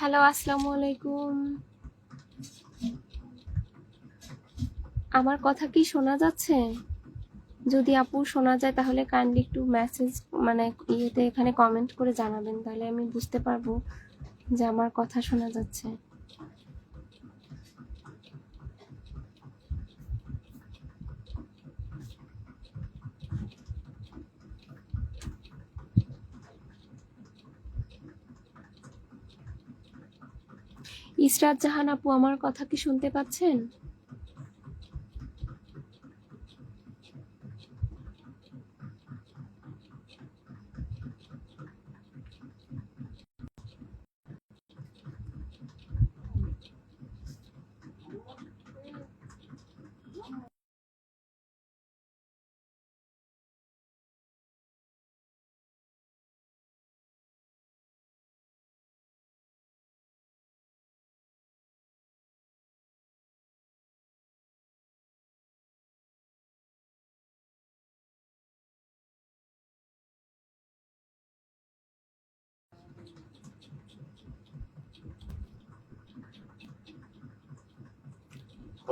Hello, আসসালামু আলাইকুম। আমার কথা কি শোনা যাচ্ছে? যদি আপু শোনা যায় তাহলে কাইন্ডলি একটু মেসেজ মানে ইয়েতে এখানে কমেন্ট করে জানাবেন, তাহলে আমি বুঝতে পারবো যে আমার কথা শোনা যাচ্ছে। ইসরাত জাহান আপু, আমার কথা কি শুনতে পাচ্ছেন?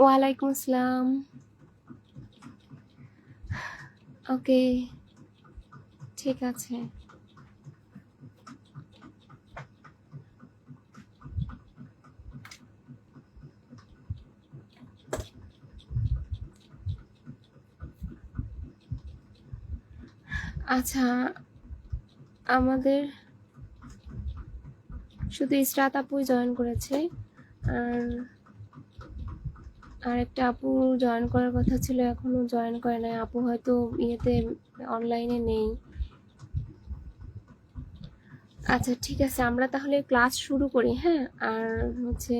ওয়ালাইকুম আসসালাম। ওকে, ঠিক আছে। আচ্ছা, আমাদের শুধু ইসরাত আপুই জয়েন করেছে, আর আরেকটা আপু জয়েন করার কথা ছিল, এখনো জয়েন করে নাই। আপু হয়তো ইয়েতে অনলাইনে নেই। আচ্ছা, ঠিক আছে, আমরা তাহলে ক্লাস শুরু করি। হ্যাঁ, আর হচ্ছে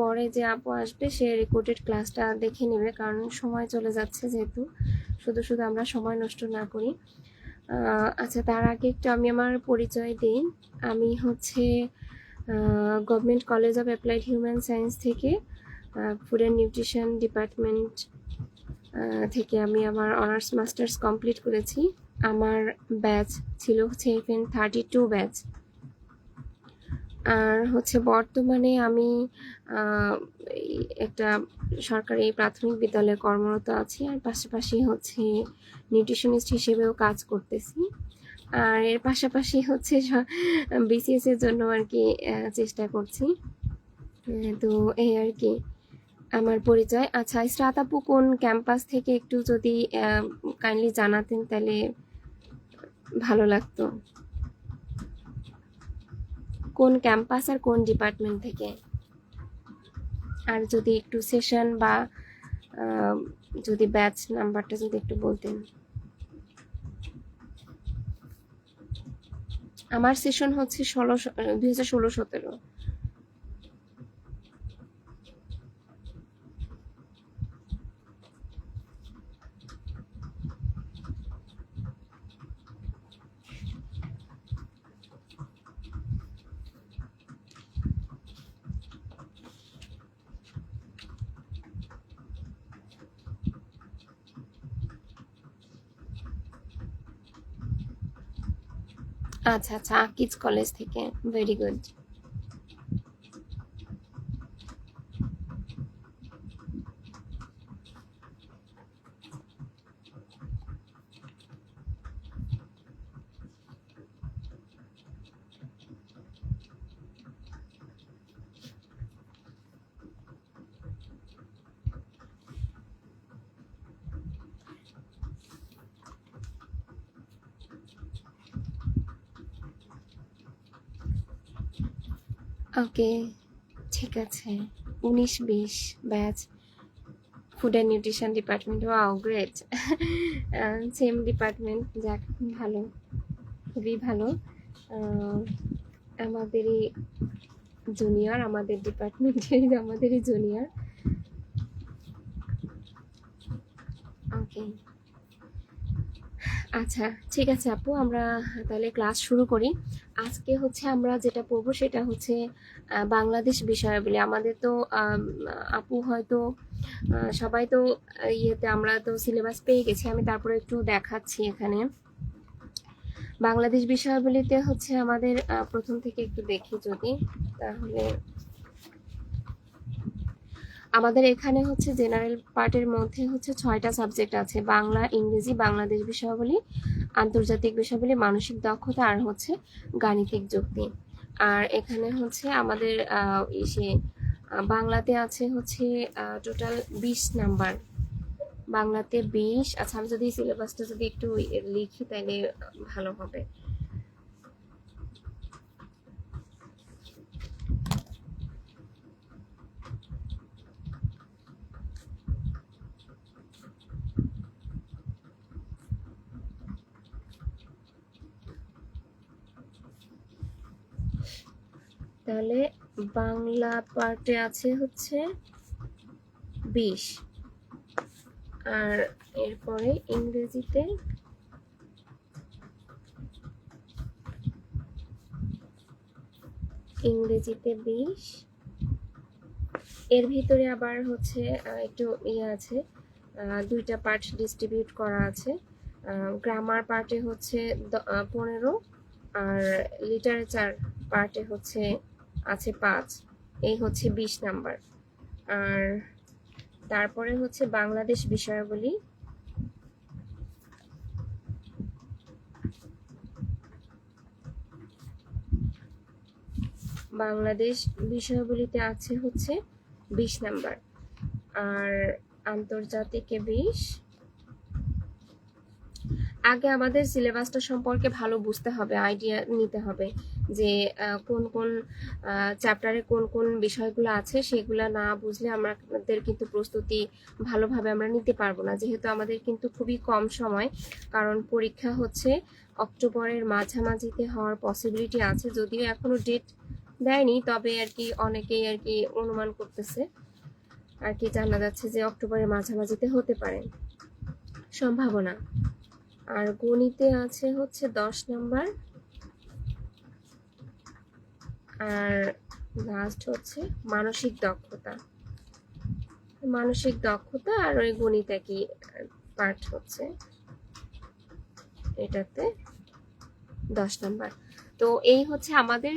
পরে যে আপু আসবে সে রেকর্ডেড ক্লাসটা দেখে নেবে, কারণ সময় চলে যাচ্ছে যেহেতু, শুধু শুধু আমরা সময় নষ্ট না করি। আচ্ছা, তার আগে একটু আমি আমার পরিচয় দিই। আমি হচ্ছে government college of applied human science থেকে ফুড অ্যান্ড নিউট্রিশন ডিপার্টমেন্ট থেকে আমি আমার অনার্স মাস্টার্স কমপ্লিট করেছি। আমার ব্যাচ ছিল হচ্ছে FN32 ব্যাচ। আর হচ্ছে বর্তমানে আমি একটা সরকারি প্রাথমিক বিদ্যালয়ে কর্মরত আছি, আর পাশাপাশি হচ্ছে নিউট্রিশনিস্ট হিসেবেও কাজ করতেছি। আর এর পাশাপাশি হচ্ছে BCS এর জন্য আর কি চেষ্টা করছি। তো এই আর কি আমার পরিচয়। আচ্ছা, ইসরাত আপু কোন ক্যাম্পাস থেকে একটু যদি কাইন্ডলি জানাতেন তাহলে ভালো লাগতো। কোন ক্যাম্পাস আর কোন ডিপার্টমেন্ট থেকে, আর যদি একটু সেশন বা যদি ব্যাচ নাম্বারটা যদি একটু বলতেন। আমার সেশন হচ্ছে 2016-17। আচ্ছা আচ্ছা, আকিজ কলেজ থেকে। Very good. ওকে, ঠিক আছে। 19-20 batch, food and nutrition department. Wow, great. Same department, যাক, ভালো, খুবই ভালো। আমাদেরই জুনিয়র, আমাদের ডিপার্টমেন্টের আমাদেরই জুনিয়র। ওকে, আচ্ছা, ঠিক আছে আপু, আমরা তাহলে ক্লাস শুরু করি। আজকে হচ্ছে আমরা যেটা পড়বো সেটা হচ্ছে বাংলাদেশ বিষয়াবলী। আমাদের তো আপু হয়তো সবাই তো ইয়েতে আমরা তো সিলেবাস পেয়ে গেছি, আমি তারপরে একটু দেখাচ্ছি এখানে। বাংলাদেশ বিষয়াবলিতে হচ্ছে আমাদের প্রথম থেকে একটু দেখি যদি, তাহলে আমাদের এখানে হচ্ছে জেনারেল পার্টের মধ্যে হচ্ছে 6টা সাবজেক্ট আছে, বাংলা, ইংরেজি, বাংলাদেশ বিষয়াবলী, আন্তর্জাতিক বিষয়াবলী, মানসিক দক্ষতা আর হচ্ছে গাণিতিক যুক্তি। আর এখানে হচ্ছে আমাদের বাংলাতে আছে হচ্ছে টোটাল 20 নাম্বার, বাংলাতে 20। আচ্ছা, আমি যদি সিলেবাসটা যদি একটু লিখি তাহলে ভালো হবে। তাহলে বাংলা পার্টে আছে হচ্ছে 20, আর এরপরে ইংরেজিতে ইংরেজিতে 20। এর ভিতরে আবার হচ্ছে একটু আছে, 2টা পার্ট ডিস্ট্রিবিউট করা আছে। গ্রামার পার্টে হচ্ছে 15, আর লিটারেচার পার্টে হচ্ছে আছে 5, এই হচ্ছে 20 নাম্বার। আর তারপরে হচ্ছে বাংলাদেশ বিষয়াবলী, বাংলাদেশ বিষয়াবলীতে আছে হচ্ছে 20 নাম্বার, আর আন্তর্জাতিকে 20। আগে আমাদের সিলেবাসটা সম্পর্কে ভালো বুঝতে হবে, আইডিয়া নিতে হবে যে কোন কোন চ্যাপ্টারে কোন কোন বিষয়গুলো আছে, সেগুলো না বুঝলে আমাদের কিন্তু প্রস্তুতি ভালোভাবে আমরা নিতে পারবো না, যেহেতু আমাদের কিন্তু খুবই কম সময়, কারণ পরীক্ষা হচ্ছে অক্টোবরের মাঝামাঝিতে হওয়ার পসিবিলিটি আছে, যদিও এখনো ডেট দেয়নি, তবে আর কি অনেকেই আর কি অনুমান করতেছে আর কি, জানা যাচ্ছে যে অক্টোবরের মাঝামাঝিতে হতে পারে সম্ভাবনা। আর গণিতে আছে হচ্ছে 10 নাম্বার, আর লাস্ট হচ্ছে মানসিক দক্ষতা, মানসিক দক্ষতা আর ওই গণিত একই পার্ট হচ্ছে, এটাতে 10 নাম্বার। তো এই হচ্ছে আমাদের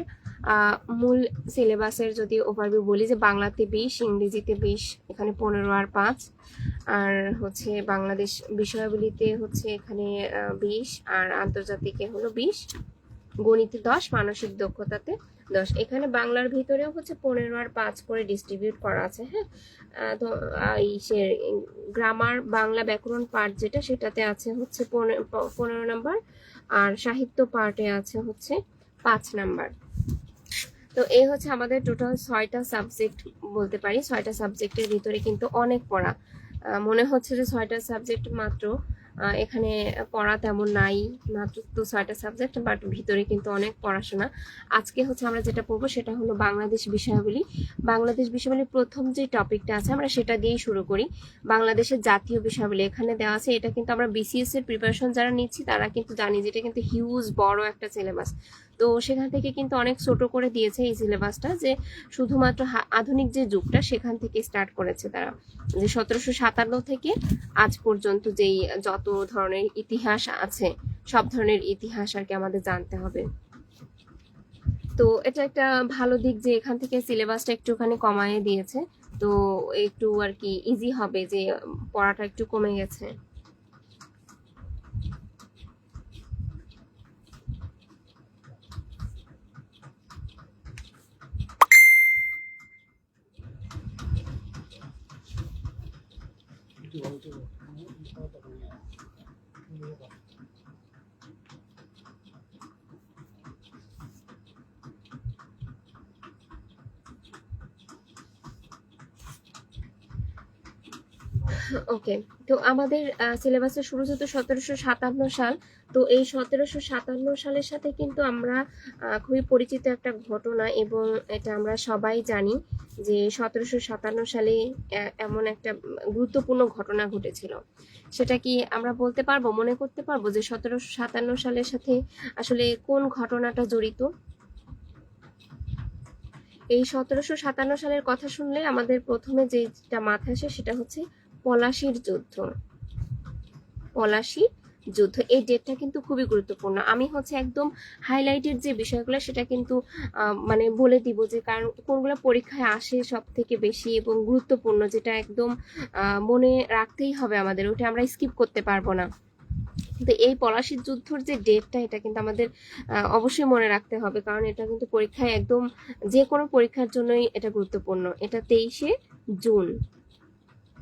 মূল সিলেবাসের যদি ওভারভিউ বলি, যে বাংলাতে 20, ইংরেজিতে 20, এখানে 15 আর 5, আর হচ্ছে বাংলাদেশ বিষয়াবলীতে হচ্ছে এখানে 20, আর আন্তর্জাতিকে হলো 20, গণিতে 10, মানসিক দক্ষতাতে 10। এখানে বাংলার ভিতরেও হচ্ছে 15 আর 5 করে ডিস্ট্রিবিউট করা আছে। হ্যাঁ, তো গ্রামার বাংলা ব্যাকরণ পার্ট যেটা, সেটাতে আছে হচ্ছে 15 নাম্বার, আর সাহিত্য পার্টে আছে হচ্ছে 5 নাম্বার। তো এই হচ্ছে আমাদের টোটাল 6টা সাবজেক্ট বলতে পারি। 6টা সাবজেক্টের ভিতরে কিন্তু অনেক পড়া, মনে হচ্ছে যে 6টা সাবজেক্ট মাত্র, এখানে পড়া তেমন নাই, মাত্র তো 6টা সাবজেক্ট, বাট ভিতরে কিন্তু অনেক পড়াশোনা। আজকে হচ্ছে আমরা যেটা পড়বো সেটা হলো বাংলাদেশ বিষয়াবলী। বাংলাদেশ বিষয়াবলীর প্রথম যে টপিকটা আছে আমরা সেটা দিয়েই শুরু করি। বাংলাদেশের জাতীয় বিষয়াবলী এখানে দেওয়া আছে, এটা কিন্তু আমরা বিসিএস এর প্রিপারেশন যারা নিচ্ছি তারা কিন্তু জানি যে এটা কিন্তু হিউজ বড় একটা সিলেবাস। তো সেখান থেকে কিন্তু অনেক ছোট করে দিয়েছে এই সিলেবাসটা, যে শুধুমাত্র আধুনিক যে যুগটা সেখান থেকে স্টার্ট করেছে তারা, যে 1757 থেকে আজ পর্যন্ত যেই যত ধরনের ইতিহাস আছে সব ধরনের ইতিহাস আর কি আমাদের জানতে হবে। তো এটা একটা ভালো দিক যে এখান থেকে সিলেবাসটা একটুখানি কমায় দিয়েছে, তো একটু আর কি ইজি হবে, যে পড়াটা একটু কমে গেছে। ওকে, তো আমাদের সিলেবাসের শুরু হতো 1757 সাল। তো এই 1757 সালের সাথে কিন্তু আমরা খুবই পরিচিত একটা ঘটনা, এবং এটা আমরা সবাই জানি যে 1757 সালে এমন একটা গুরুত্বপূর্ণ ঘটনা ঘটেছিল। সেটা কি আমরা বলতে পারবো, মনে করতে পারবো যে 1757 সালের সাথে আসলে কোন ঘটনাটা জড়িত? এই 1757 সালের কথা শুনলে আমাদের প্রথমে যেটা মাথায় আসে সেটা হচ্ছে পলাশির যুদ্ধ। পলাশি যুদ্ধ, এই ডেটটা কিন্তু খুবই গুরুত্বপূর্ণ। আমি হচ্ছে একদম হাইলাইটেড যে বিষয়গুলো সেটা কিন্তু মানে বলে দিব, যে কারণ কোনগুলো পরীক্ষায় আসে সব থেকে বেশি এবং গুরুত্বপূর্ণ, যেটা একদম মনে রাখতেই হবে আমাদের, ওটা আমরা স্কিপ করতে পারবো না। তো এই পলাশির যুদ্ধর যে ডেটটা, এটা কিন্তু আমাদের অবশ্যই মনে রাখতে হবে, কারণ এটা কিন্তু পরীক্ষায় একদম যে কোনো পরীক্ষার জন্যই এটা গুরুত্বপূর্ণ। এটা 23শে জুন,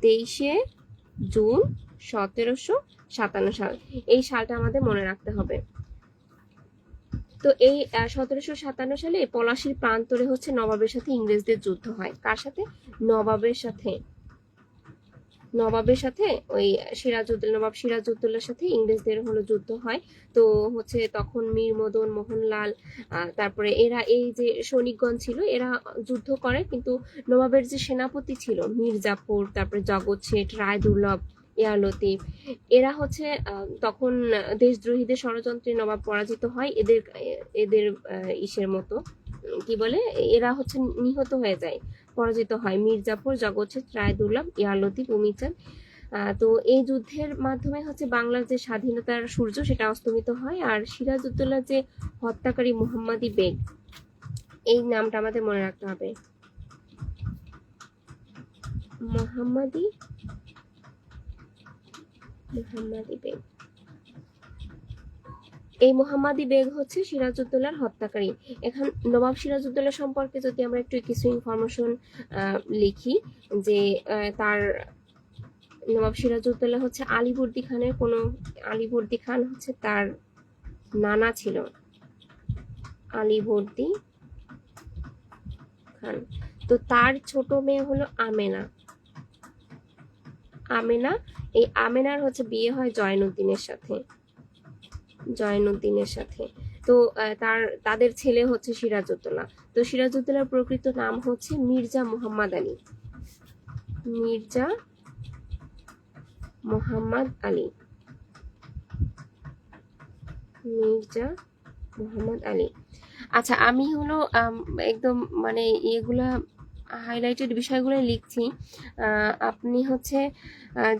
23শে জুন 1757 সাল, এই সালটা আমাদের মনে রাখতে হবে। তো এই 1757 সালে পলাশির প্রান্তরে হচ্ছে নবাবের সাথে ইংরেজদের যুদ্ধ হয়। কার সাথে? নবাবের সাথে। নবাবের সাথে ওই নবাব সিরাজউদ্দৌলার সাথে ইংরেজদের হলো যুদ্ধ হয়। তো হচ্ছে তখন মীর মদন মোহনলাল, তারপরে এরা এই যে সৈনিকগণ ছিল এরা যুদ্ধ করে, কিন্তু নবাবের যে সেনাপতি ছিল মীর জাফর, তারপরে জগৎ শেঠ, রায় দুর্লভ, এয়ার লতিফ, এরা হচ্ছে তখন দেশদ্রোহীদের ষড়যন্ত্রে নবাব পরাজিত হয়। এদের এদের ইসের মতো কি বলে, এরা হচ্ছে নিহত হয়ে যায়, পরাজিত হয়। মীর জাফর, জগৎ শেঠ, রায় দুর্লভ, ইয়ার লতিফ, উমিচাঁদ। তো এই যুদ্ধের মাধ্যমে হচ্ছে বাংলার যে স্বাধীনতার সূর্য সেটা অস্তমিত হয়। আর সিরাজউদ্দৌলার যে হত্যাকারী মোহাম্মদী বেগ, এই নামটা আমাদের মনে রাখতে হবে, মোহাম্মদী বেগ। এই মোহাম্মদী বেগ হচ্ছে সিরাজউদ্দৌলার হত্যাকারী। এখন নবাব সিরাজউদ্দৌলা সম্পর্কে যদি আমরা একটু কিছু ইনফরমেশন লিখি, যে তার নবাব সিরাজউদ্দৌলা হচ্ছে আলীবর্দী খানের আলীবর্দী খান হচ্ছে তার নানা ছিল, আলীবর্দী খান। তো তার ছোট মেয়ে হলো আমেনা। এই আমেনার হচ্ছে বিয়ে হয় জয়নুদ্দিনের সাথে। তো তাদের ছেলে হচ্ছে সিরাজউদ্দৌলা। তো সিরাজউদ্দৌলার প্রকৃত নাম হচ্ছে মির্জা মোহাম্মদ আলী। মির্জা মোহাম্মদ আলী। আচ্ছা, আমি হলো একদম মানে এগুলা হাইলাইটেড বিষয়গুলো লিখছি। আপনি হচ্ছে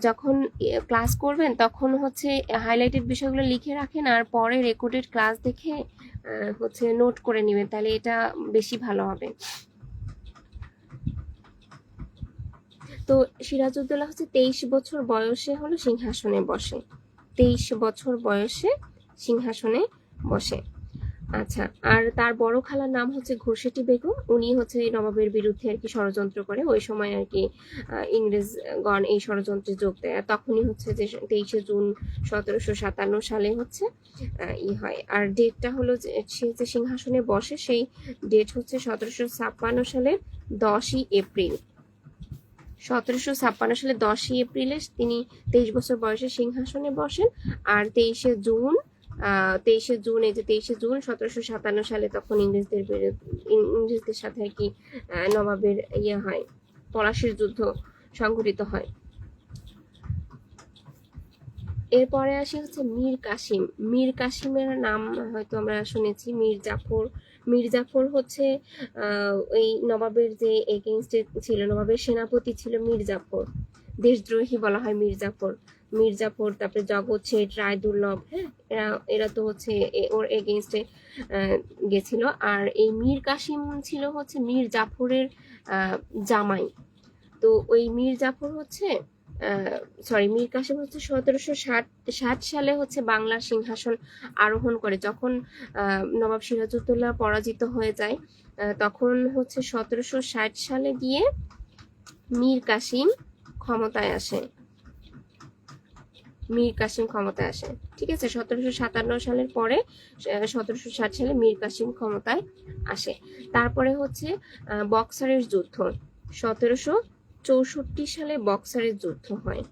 যখন ক্লাস করবেন তখন হচ্ছে হাইলাইটেড বিষয়গুলো লিখে রাখেন, আর পরে রেকর্ডেড ক্লাস দেখে হচ্ছে নোট করে নেবেন, তাহলে এটা বেশি ভালো হবে। তো সিরাজউদ্দৌলা হচ্ছে 23 বছর বয়সে হলো সিংহাসনে বসে। 23 বছর বয়সে সিংহাসনে বসে। আচ্ছা, আর তার বড় খালার নাম হচ্ছে ঘোষেটি বেগম। উনি হচ্ছে নবাবের বিরুদ্ধে আর কি ষড়যন্ত্র করে, ওই সময় আর কি ইংরেজগণ এই ষড়যন্ত্রে যোগ দেয়। আর তখনই হচ্ছে যে 23শে জুন 1757 সালে হচ্ছে হয়। আর ডেটটা হলো সে যে সিংহাসনে বসে সেই ডেট হচ্ছে 1756 সালের 10ই এপ্রিল। 1756 সালে 10ই এপ্রিলে তিনি 23 বছর বয়সে সিংহাসনে বসেন। আর 23শে জুন এই যে 23শে জুন 1757 সালে তখন ইংরেজদের সাথে আর কি নবাবের হয়, পলাশির যুদ্ধ সংঘটিত হয়। এরপরে আসি হচ্ছে মীর কাসিমের নাম হয়তো আমরা শুনেছি। মীর জাফর হচ্ছে ওই নবাবের যে এগেইনস্টে ছিল, নবাবের সেনাপতি ছিল মীর জাফর, দেশদ্রোহী বলা হয় মীর জাফর, তারপরে জগৎ শেঠ, রায় দুর্লভ, হ্যাঁ, এরা তো হচ্ছে ওর এগেইনস্টে গেছিল। আর এই মীর কাসিম ছিল হচ্ছে মীর জাফরের জামাই। তো ওই মীর জাফর হচ্ছে মীর কাসিম হচ্ছে 1760 সালে হচ্ছে বাংলার সিংহাসন আরোহণ করে। যখন নবাব সিরাজউদ্দৌলা পরাজিত হয়ে যায়, তখন হচ্ছে 1760 সালে গিয়ে মীর কাসিম ক্ষমতায় আসে। ঠিক আছে, 1757 সালের পরে 1760 সালে মীর কাসিম ক্ষমতায় আসে। তারপরে হচ্ছে বক্সারের যুদ্ধ, 1764 সালে বক্সারের যুদ্ধ হয়।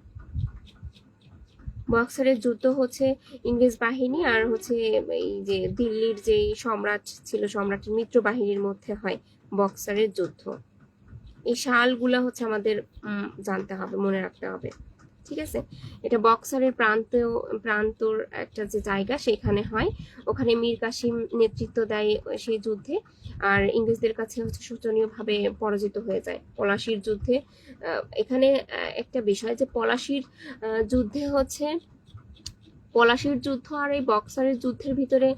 বক্সারের যুদ্ধ হচ্ছে ইংরেজ বাহিনী আর হচ্ছে এই যে দিল্লির যে সম্রাট ছিল, সম্রাটের মিত্র বাহিনীর মধ্যে হয় বক্সারের যুদ্ধ। এই সালগুলা হচ্ছে আমাদের জানতে হবে, মনে রাখতে হবে। ঠিক আছে, এটা বক্সারের প্রান্তর একটা যে জায়গা সেখানে হয়। ওখানে মীর কাসিম নেতৃত্ব দেয় সেই যুদ্ধে, আর ইংরেজদের কাছে হচ্ছে শোচনীয়ভাবে পরাজিত হয়ে যায় পলাশির যুদ্ধে। এখানে একটা বিষয় যে পলাশির যুদ্ধে হচ্ছে পলাশির যুদ্ধ আর এই বক্সারের যুদ্ধের ভিতরে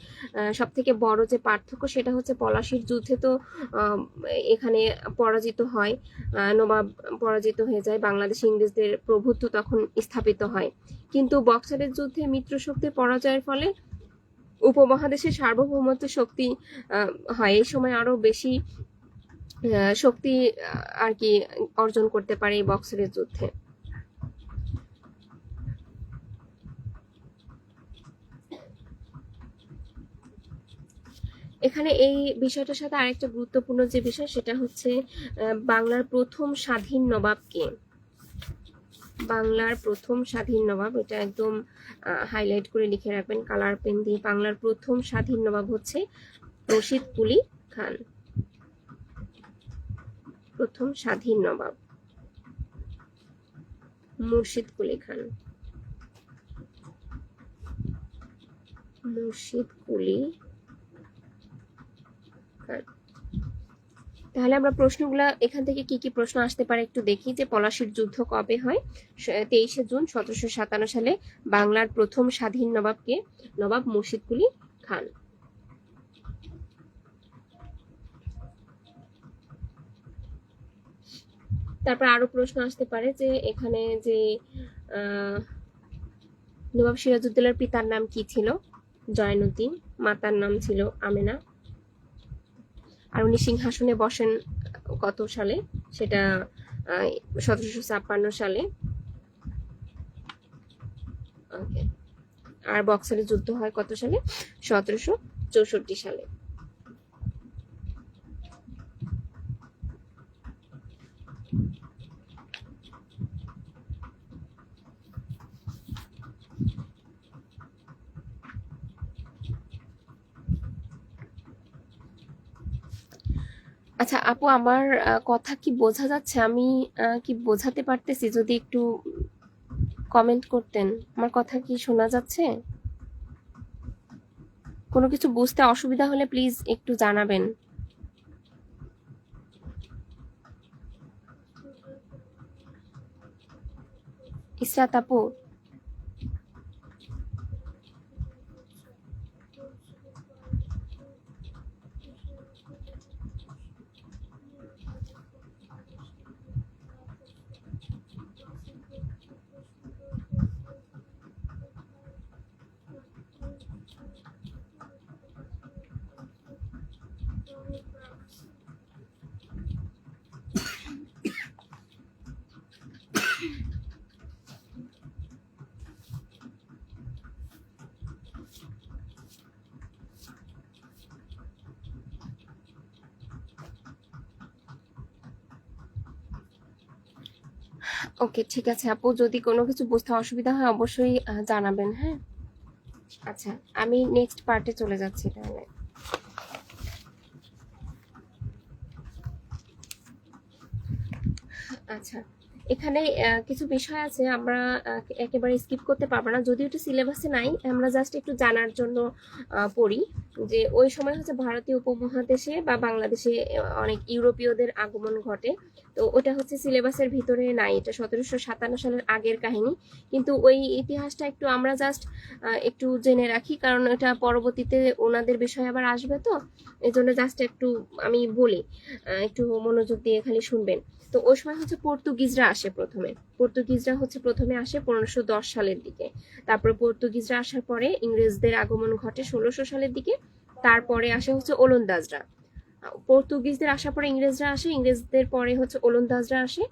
সব থেকে বড় যে পার্থক্য সেটা হচ্ছে পলাশির যুদ্ধে তো এখানে পরাজিত হয়, নবাব পরাজিত হয়ে যায়, বাংলাদেশে ইংরেজদের প্রভুত্ব তখন স্থাপিত হয়। কিন্তু বক্সারের যুদ্ধে মিত্র শক্তির পরাজয়ের ফলে উপমহাদেশের সার্বভৌমত্ব শক্তি হয়, এই সময় আরো বেশি শক্তি আর কি অর্জন করতে পারে এই বক্সারের যুদ্ধে। এখানে এই বিষয়টার সাথে আরেকটা গুরুত্বপূর্ণ যে বিষয় সেটা হচ্ছে বাংলার প্রথম স্বাধীন নবাব কে। বাংলার প্রথম স্বাধীন নবাব, এটা একদম হাইলাইট করে লিখে রাখবেন কালার পেন দিয়ে। বাংলার প্রথম স্বাধীন নবাব হচ্ছে রশিদ কুলি খান। প্রথম স্বাধীন নবাব মুর্শিদ কুলি খান। মুর্শিদ কুলি খান। তাহলে আমরা প্রশ্নগুলা এখান থেকে কি কি প্রশ্ন আসতে পারে একটু দেখি। যে পলাশির যুদ্ধ কবে হয়? 23শে জুন 1757 সালে। বাংলার প্রথম স্বাধীন নবাব কে? নবাব মুর্শিদ কুলি খান। তারপর আরো প্রশ্ন আসতে পারে যে এখানে যে নবাব সিরাজউদ্দৌলার পিতার নাম কি ছিল? জয়নুদ্দিন। মাতার নাম ছিল আমেনা। আর উনি সিংহাসনে বসেন কত সালে? সেটা 1756 সালে। ওকে। আর বক্সারের যুদ্ধ হয় কত সালে? 1764 সালে। আচ্ছা আপু, আমার কথা কি বোঝা যাচ্ছে? আমি কি বোঝাতে পারতেছি? যদি একটু কমেন্ট করতেন। আমার কথা কি শোনা যাচ্ছে? কোনো কিছু বুঝতে অসুবিধা হলে প্লিজ একটু জানাবেন। ইসরাত আপু, ওকে ঠিক আছে আপু, যদি কোনো কিছু বুঝতে অসুবিধা হয় অবশ্যই জানাবেন। হ্যাঁ আচ্ছা, আমি নেক্সট পার্টে চলে যাচ্ছি তাহলে। আচ্ছা, এখানে কিছু বিষয় আছে আমরা একেবারে স্কিপ করতে পারবো না, যদিও এটা সিলেবাসে নাই, আমরা জাস্ট একটু জানার জন্য পড়ি। যে ওই সময় হচ্ছে ভারতীয় উপমহাদেশে বা বাংলাদেশে অনেক ইউরোপীয়দের আগমন ঘটে। তো ওটা হচ্ছে সিলেবাসের ভিতরে নাই, এটা 1757 সালের আগের কাহিনী। কিন্তু ওই ইতিহাসটা একটু আমরা জাস্ট একটু জেনে রাখি, কারণ এটা পরবর্তীতে ওনাদের বিষয় আবার আসবে, তো এই জন্য জাস্ট একটু আমি বলি, একটু মনোযোগ দিয়ে খালি শুনবেন। তো ওই সময় হচ্ছে পর্তুগিজরা আসে প্রথমে আসে 1510 সালের দিকে। তারপরে পর্তুগিজরা আসার পরে ইংরেজদের আগমন ঘটে 1600 সালের দিকে। তারপরে আসে হচ্ছে ওলন্দাজরা। পর্তুগিজদের আসার পরে ইংরেজরা আসে, ইংরেজদের পরে হচ্ছে ওলন্দাজরা আসে,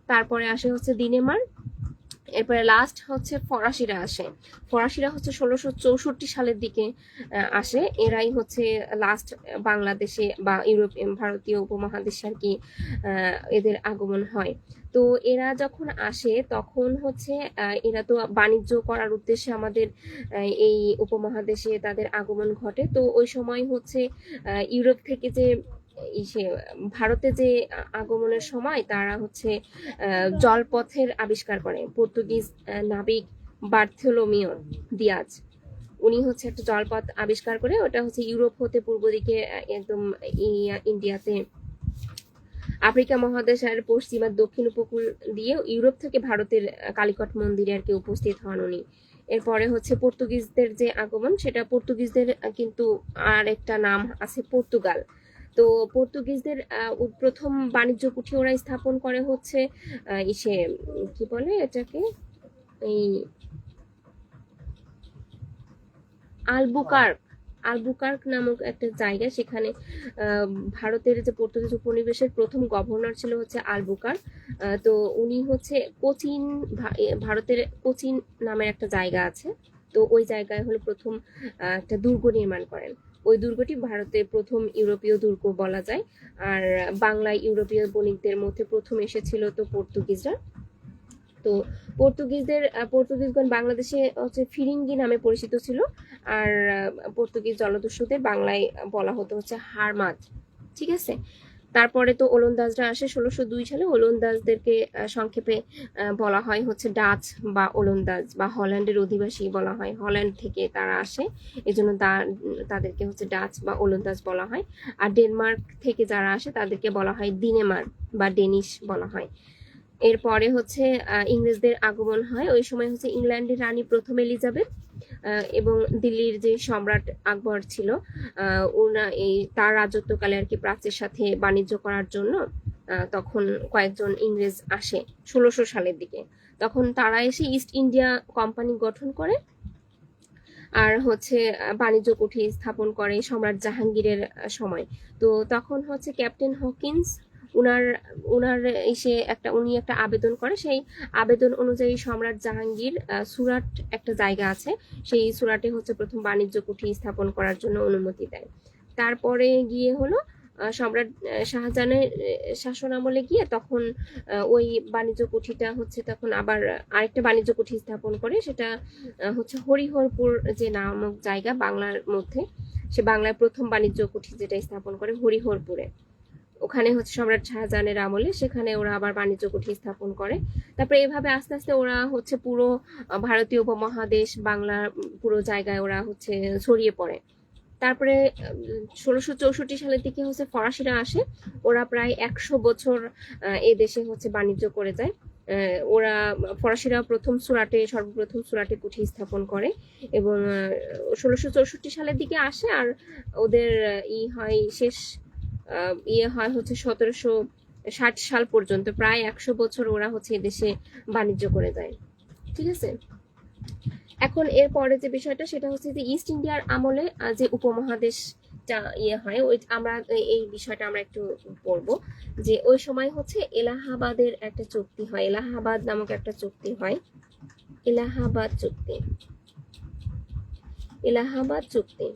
তারপরে আসে হচ্ছে দিনেমার, এরপরে লাস্ট হচ্ছে ফরাসিরা আসে। ফরাসিরা হচ্ছে 1664 সালের দিকে আসে। এরাই হচ্ছে লাস্ট বাংলাদেশে বা ইউরোপ ভারতীয় উপমহাদেশে আর কি এদের আগমন হয়। তো এরা যখন আসে তখন হচ্ছে এরা তো বাণিজ্য করার উদ্দেশ্যে আমাদের এই উপমহাদেশে তাদের আগমন ঘটে। তো ওই সময় হচ্ছে ইউরোপ থেকে যে ভারতে যে আগমনের সময় তারা হচ্ছে জলপথের আবিষ্কার করে পর্তুগিজ নাবিক বার্থোলোমিও দিয়াজ। উনি হচ্ছে একটা জলপথ আবিষ্কার করে, ওটা হচ্ছে ইউরোপ হতে পূর্ব দিকে একদম ইন্ডিয়াতে আফ্রিকা মহাদেশের পশ্চিম আর দক্ষিণ উপকূল দিয়ে ইউরোপ থেকে ভারতের কালিকট মন্দিরে আর কি উপস্থিত হন উনি। এরপরে হচ্ছে পর্তুগিজদের যে আগমন, সেটা পর্তুগিজদের কিন্তু আর একটা নাম আছে পর্তুগাল। তো পর্তুগিজদের প্রথম বাণিজ্য কুঠি ওরা স্থাপন করে হচ্ছে ইসে কি বলে এটাকে, এই আলবুকার্ক, আলবুকার্ক নামক একটা জায়গা, সেখানে ভারতের যে পর্তুগিজ উপনিবেশের প্রথম গভর্নর ছিল হচ্ছে আলবুকার্ক। তো উনি হচ্ছে কোচিন, ভারতের কোচিন নামের একটা জায়গা আছে, তো ওই জায়গায় হলো প্রথম একটা দুর্গ নির্মাণ করেন। ওই দুর্গটি ভারতের প্রথম ইউরোপীয় দুর্গ বলা যায়। আর বাংলায় ইউরোপীয় বণিকদের মধ্যে প্রথম এসেছিল তো পর্তুগিজরা। তো পর্তুগিজগণ বাংলাদেশে হচ্ছে ফিরিঙ্গি নামে পরিচিত ছিল। আর পর্তুগিজ জলদস্যুদের বাংলায় বলা হতো হচ্ছে হারমাদ। ঠিক আছে। তারপরে তো ওলন্দাজরা আসে 1602 সালে। ওলন্দাজদেরকে সংক্ষেপে বলা হয় হচ্ছে ডাচ বা ওলন্দাজ, বা হল্যান্ডের অধিবাসী বলা হয়। হল্যান্ড থেকে তারা আসে, এজন্য তাদেরকে হচ্ছে ডাচ বা ওলন্দাজ বলা হয়। আর ডেনমার্ক থেকে যারা আসে তাদেরকে বলা হয় ডিনেমার বা ডেনিশ বলা হয়। এরপরে হচ্ছে ইংরেজদের আগমন হয়। ওই সময় হচ্ছে ইংল্যান্ডের রানী প্রথম এলিজাবেথ এবং দিল্লির যে সম্রাট আকবর ছিল, তার রাজত্বকালে আর কি প্রাচ্যের সাথে বাণিজ্য করার জন্য তখন কয়েকজন ইংরেজ আসে 1600 সালের দিকে। তখন তারা এসে ইস্ট ইন্ডিয়া কোম্পানি গঠন করে আর হচ্ছে বাণিজ্য কুঠি স্থাপন করে সম্রাট জাহাঙ্গীরের সময়। তো তখন হচ্ছে ক্যাপ্টেন হকিন্স উনার উনার এসে উনি একটা আবেদন করে। সেই আবেদন অনুযায়ী সম্রাট জাহাঙ্গীর সুরাট একটা জায়গা আছে, সেই সুরাটে হচ্ছে প্রথম বাণিজ্য কুঠি স্থাপন করার জন্য অনুমতি দেয়। তারপরে গিয়ে হলো সম্রাট শাহজাহানের শাসন আমলে গিয়ে তখন ওই বাণিজ্য কুঠিটা হচ্ছে তখন আবার আরেকটা বাণিজ্য কুঠি স্থাপন করে। সেটা হচ্ছে হরিহরপুর যে নামক জায়গা বাংলার মধ্যে, সে বাংলায় প্রথম বাণিজ্য কুঠি যেটা স্থাপন করে হরিহরপুরে। ওখানে হচ্ছে সম্রাট শাহজাহানের আমলে সেখানে ওরা আবার বাণিজ্য কুঠি স্থাপন করে। তারপরে এভাবে আস্তে আস্তে ওরা হচ্ছে পুরো ভারতীয় উপমহাদেশ, বাংলার পুরো জায়গায় ওরা হচ্ছে ছড়িয়ে পড়ে। তারপরে 1664 সালের দিকে হচ্ছে ফরাসিরা আসে। ওরা প্রায় 100 বছর এ দেশে হচ্ছে বাণিজ্য করে যায়। ওরা ফরাসিরা সর্বপ্রথম সুরাটে কুঠি স্থাপন করে এবং 1664 সালের দিকে আসে। আর ওদের হয় হচ্ছে 1760 সাল পর্যন্ত, প্রায় 100 বছর ওরা হচ্ছে এদেশে বাণিজ্য করে যায়। ঠিক আছে। এখন এর পরে যে বিষয়টা সেটা হচ্ছে যে ইস্ট ইন্ডিয়ার আমলে যে উপমহাদেশটা হয়, ওই আমরা এই বিষয়টা আমরা একটু পড়বো। যে ওই সময় হচ্ছে এলাহাবাদের একটা চুক্তি হয়, এলাহাবাদ নামক একটা চুক্তি হয়, এলাহাবাদ চুক্তি। এলাহাবাদ চুক্তি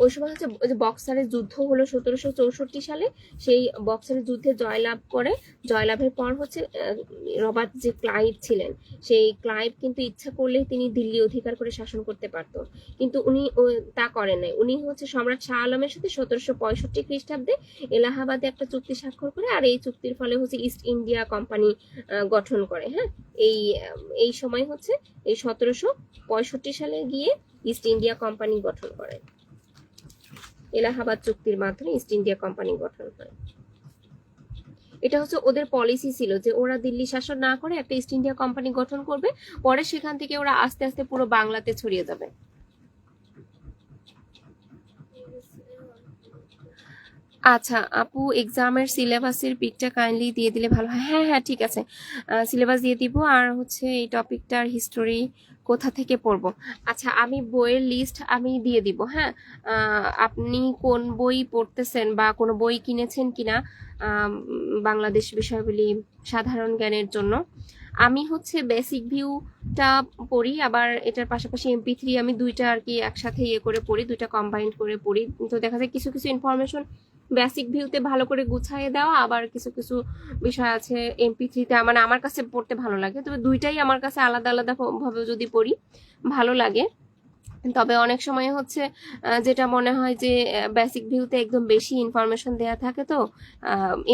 ওই সময় হচ্ছে ওই যে বক্সারের যুদ্ধ হলো 1764 সালে। সেই বক্সারের যুদ্ধে জয়লাভের পর হচ্ছে রবার্ট যে ক্লাইভ ছিলেন, সেই ক্লাইভ কিন্তু ইচ্ছা করলেই তিনি দিল্লি অধিকার করে শাসন করতে পারত, কিন্তু উনি তা করেন নাই। উনি হচ্ছে সম্রাট শাহ আলমের সাথে 1765 খ্রিস্টাব্দে এলাহাবাদে একটা চুক্তি স্বাক্ষর করে, আর এই চুক্তির ফলে হচ্ছে ইস্ট ইন্ডিয়া কোম্পানি গঠন করে। হ্যাঁ, এই সময় হচ্ছে এই 1765 সালে গিয়ে ইস্ট ইন্ডিয়া কোম্পানি গঠন করে। এলাহাবাদ চুক্তির মাধ্যমে ইস্ট ইন্ডিয়া কোম্পানি গঠন হয়। এটা হচ্ছে ওদের পলিসি ছিল যে ওরা দিল্লি শাসন না করে একটা ইস্ট ইন্ডিয়া কোম্পানি গঠন করবে, পরে সেখান থেকে ওরা আস্তে আস্তে পুরো বাংলাতে ছড়িয়ে যাবে। আচ্ছা আপু, এক্সামের সিলেবাসের পিকটা কাইন্ডলি দিয়ে দিলে ভালো হয়। হ্যাঁ হ্যাঁ ঠিক আছে, সিলেবাস দিয়ে দিব। আর হচ্ছে এই টপিকটার হিস্টোরি কোথা থেকে পড়বো, আচ্ছা আমি বইয়ের লিস্ট আমি দিয়ে দিব। হ্যাঁ, আপনি কোন বই পড়তেছেন বা কোনো বই কিনেছেন কিনা বাংলাদেশ বিষয়াবলী সাধারণ জ্ঞানের জন্য? আমি হচ্ছে বেসিক ভিউটা পড়ি, আবার এটার পাশাপাশি MP3 আমি দুইটা আর কি একসাথে করে পড়ি, দুইটা কম্বাইন্ড করে পড়ি। তো দেখা যায় কিছু কিছু ইনফরমেশন বেসিক ভিউতে ভালো করে গুছাইয়ে দেওয়া, আবার কিছু কিছু বিষয় আছে MP3তে মানে আমার কাছে পড়তে ভালো লাগে। তবে দুইটাই আমার কাছে আলাদা আলাদা ভাবে যদি পড়ি ভালো লাগে। তবে অনেক সময় হচ্ছে যেটা মনে হয় যে বেসিক ভিউতে একদম বেশি ইনফরমেশন দেওয়া থাকে, তো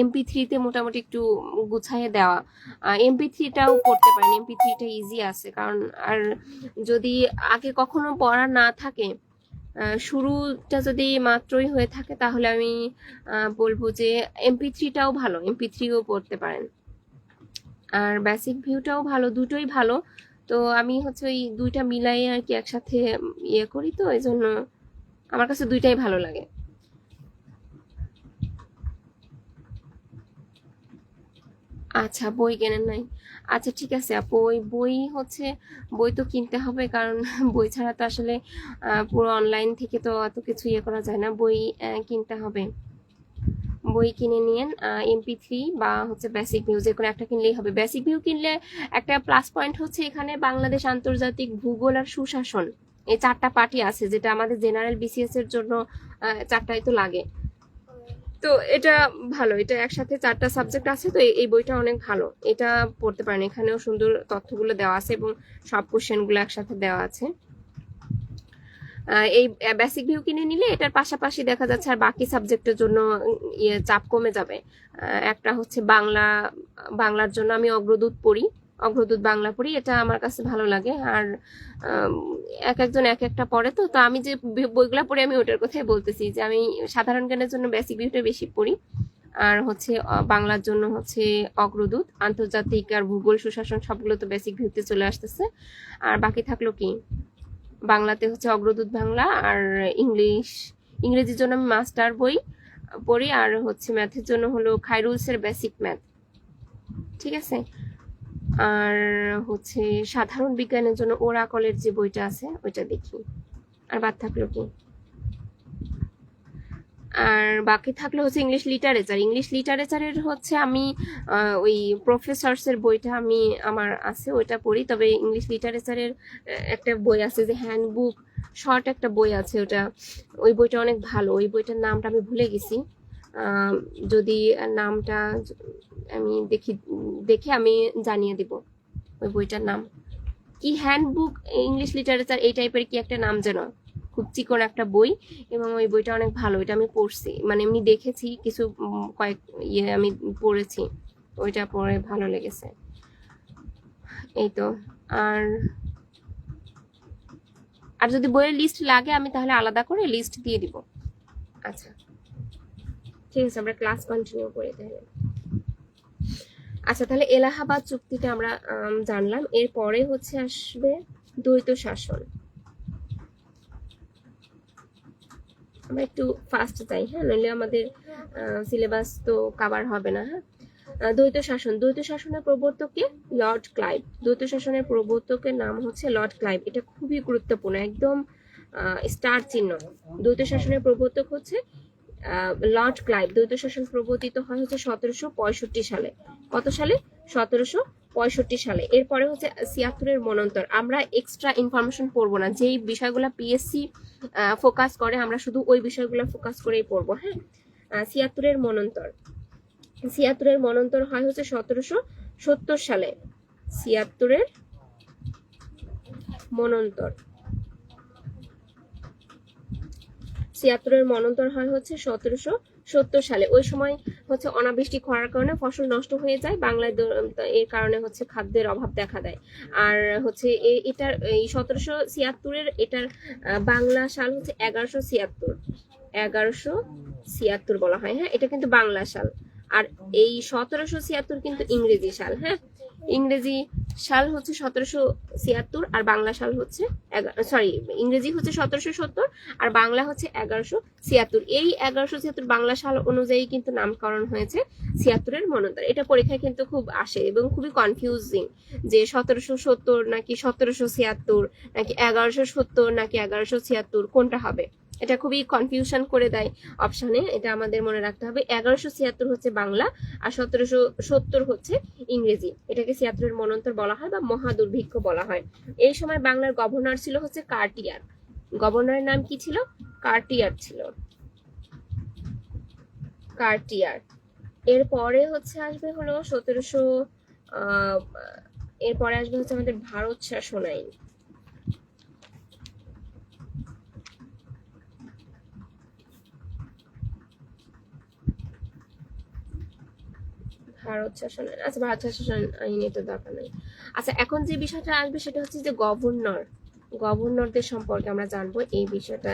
MP3তে মোটামুটি একটু গুছাইয়ে দেওয়া। MP3টাও পড়তে পারেন, MP3টা ইজি আছে। কারণ আর যদি আগে কখনো পড়া না থাকে শুরুটা যদি মাত্রই হয়ে থাকে তাহলে আমি বলবো যে MP3টাও ভালো, MP3ও পড়তে পারেন। আর বেসিক ভিউটাও ভালো, দুটোই ভালো। তো আমি হচ্ছে ওই দুইটা মিলাই আর কি একসাথে ইয়ে করি, তো এই জন্য আমার কাছে দুইটাই ভালো লাগে। আচ্ছা, বই কেনেন নাই। আচ্ছা ঠিক আছে আপু, ওই বই হচ্ছে, বই তো কিনতে হবে কারণ বই ছাড়া তো আসলে পুরো অনলাইন থেকে তো অত কিছু ইয়ে করা যায় না, বই কিনতে হবে। বই কিনে নিয়েন, MP3 বা হচ্ছে বেসিক ভিউ, যে কোনো একটা কিনলেই হবে। বেসিক ভিউ কিনলে একটা প্লাস পয়েন্ট হচ্ছে এখানে বাংলাদেশ, আন্তর্জাতিক, ভূগোল আর সুশাসন, এই চারটা পার্টি আছে, যেটা আমাদের জেনারেল BCS এর জন্য চারটাই তো লাগে। তো এটা ভালো, এটা একসাথে চারটা সাবজেক্ট আছে, তো এই বইটা অনেক ভালো, এটা পড়তে পারেন। এখানেও সুন্দর তথ্যগুলো দেওয়া আছে এবং সব কোশ্চেনগুলো একসাথে দেওয়া আছে। এই বেসিক ভিউ কিনে নিলে এটার পাশাপাশি দেখা যাচ্ছে আর বাকি সাবজেক্টের জন্য ইয়ে চাপ কমে যাবে। একটা হচ্ছে বাংলার জন্য আমি অগ্রদূত পড়ি, অগ্রদূত বাংলা পড়ি, এটা আমার কাছে ভালো লাগে। আর এক একজন এক একটা পড়ে, তো তো আমি যে বইগুলা পড়ি আমি ওটার কথাই বলতেছি, যে আমি সাধারণ জ্ঞানের জন্য বেসিক ভিউটা বেশি পড়ি, আর হচ্ছে বাংলার জন্য হচ্ছে অগ্রদূত, আন্তর্জাতিক আর ভূগোল সুশাসন সবগুলো তো বেসিক ভিউতে চলে আসতেছে। আর বাকি থাকলো কি, বাংলাতে হচ্ছে অগ্রদূত বাংলা, আর ইংরেজির জন্য আমি মাস্টার বই পড়ি, আর হচ্ছে ম্যাথের জন্য হলো খাইরুলসের বেসিক ম্যাথ, ঠিক আছে। আর হচ্ছে সাধারণ বিজ্ঞানের জন্য ওরাকলের যে বইটা আছে ওইটা দেখি। আর বাদ থাকলো কি, আর বাকি থাকলে হচ্ছে ইংলিশ লিটারেচার। ইংলিশ লিটারেচারের হচ্ছে আমি ওই প্রফেসরসের বইটা আমি আমার আছে, ওইটা পড়ি। তবে ইংলিশ লিটারেচারের একটা বই আছে যে হ্যান্ডবুক, শর্ট একটা বই আছে, ওটা, ওই বইটা অনেক ভালো। ওই বইটার নামটা আমি ভুলে গেছি, যদি নামটা আমি দেখে আমি জানিয়ে দিব ওই বইটার নাম কি। হ্যান্ডবুক ইংলিশ লিটারেচার এই টাইপের কি একটা নাম যেন, খুব চিকন একটা বই, এবং ওই বইটা অনেক ভালো। এটা আমি পড়ছি, মানে এমনি দেখেছি কিছু, কয়েক ইয়ে আমি পড়েছি, ওইটা পড়ে ভালো লেগেছে। এই তো। আর আর যদি বইয়ের লিস্ট লাগে আমি তাহলে আলাদা করে লিস্ট দিয়ে দিব। আচ্ছা ঠিক আছে, আমরা ক্লাস কন্টিনিউ করি তাহলে। আচ্ছা তাহলে এলাহাবাদ চুক্তিটা আমরা জানলাম, এরপরে হচ্ছে আসবে দ্বৈত শাসন। আমরা একটু ফাস্ট যাই, হ্যাঁ, নইলে আমাদের সিলেবাস তো কভার হবে না। হ্যাঁ, দ্বৈত শাসন, দ্বৈত শাসনের প্রবর্তক কে? Lord Clive. দ্বৈত শাসনের প্রবর্তকের নাম হচ্ছে লর্ড ক্লাইভ, এটা খুবই গুরুত্বপূর্ণ, একদম স্টার চিহ্ন। দ্বৈত শাসনের প্রবর্তক হচ্ছে লর্ড ক্লাইভ। দ্বৈত শাসন প্রবর্তিত হয় হচ্ছে 1765 সালে। কত সালে? 1765 সালে। এরপরে হচ্ছে 76-এর মন্বন্তর। আমরা এক্সট্রা ইনফরমেশন পড়বো না, যেই বিষয়গুলো PSC ফোকাস করে আমরা শুধু ওই বিষয়গুলো ফোকাস করেই পড়বো। হ্যাঁ, 76-এর মন্বন্তর, 76-এর মন্বন্তর হয় হচ্ছে 1770 সালে। 76-এর মন্বন্তর, 76-এর মন্বন্তর হয় হচ্ছে 1770 সালে। ওই সময় হচ্ছে অনাবৃষ্টি, খরার কারণে ফসল নষ্ট হয়ে যায় বাংলায়, এর কারণে হচ্ছে খাদ্যের অভাব দেখা দেয়। আর হচ্ছে এটার এই 1776-এর এটার বাংলা সাল হচ্ছে 1176, 1176 বলা হয়। হ্যাঁ, এটা কিন্তু বাংলা সাল। আর এই 1776 কিন্তু ইংরেজি সাল। হ্যাঁ, ইংরেজি সাল হচ্ছে 1776 আর বাংলা সাল হচ্ছে সরি, ইংরেজি হচ্ছে 1770 আর বাংলা হচ্ছে 1176। এই 1176 বাংলা সাল অনুযায়ী কিন্তু নামকরণ হয়েছে 76-এর মন্বন্তর। এটা পরীক্ষায় কিন্তু খুব আসে এবং খুবই কনফিউজিং, যে 1770 নাকি 1776 নাকি 1170 নাকি 1176 কোনটা হবে, এটা খুবই কনফিউশন করে দেয় অপশনে। এটা আমাদের মনে রাখতে হবে, 1176 হচ্ছে বাংলা আর 1770 হচ্ছে ইংরেজি। এটাকে 76-এর মন্বন্তর বলা হয় বা মহা দুর্ভিক্ষ বলা হয়। এই সময় বাংলার গভর্নর ছিল হচ্ছে কার্টিয়ার। গভর্নরের নাম কি ছিল? কার্টিয়ার ছিল, কার্টিয়ার। এরপরে হচ্ছে আসবে হলো 1700, এরপরে আসবে হচ্ছে আমাদের ভারত শাসন আইন। ভারত শাসন আইন, আচ্ছা ভারত শাসন আইন এটা দরকার নেই। আচ্ছা এখন যে বিষয়টা আসবে সেটা হচ্ছে যে গভর্নর, গভর্নরদের সম্পর্কে আমরা জানবো, এই বিষয়টা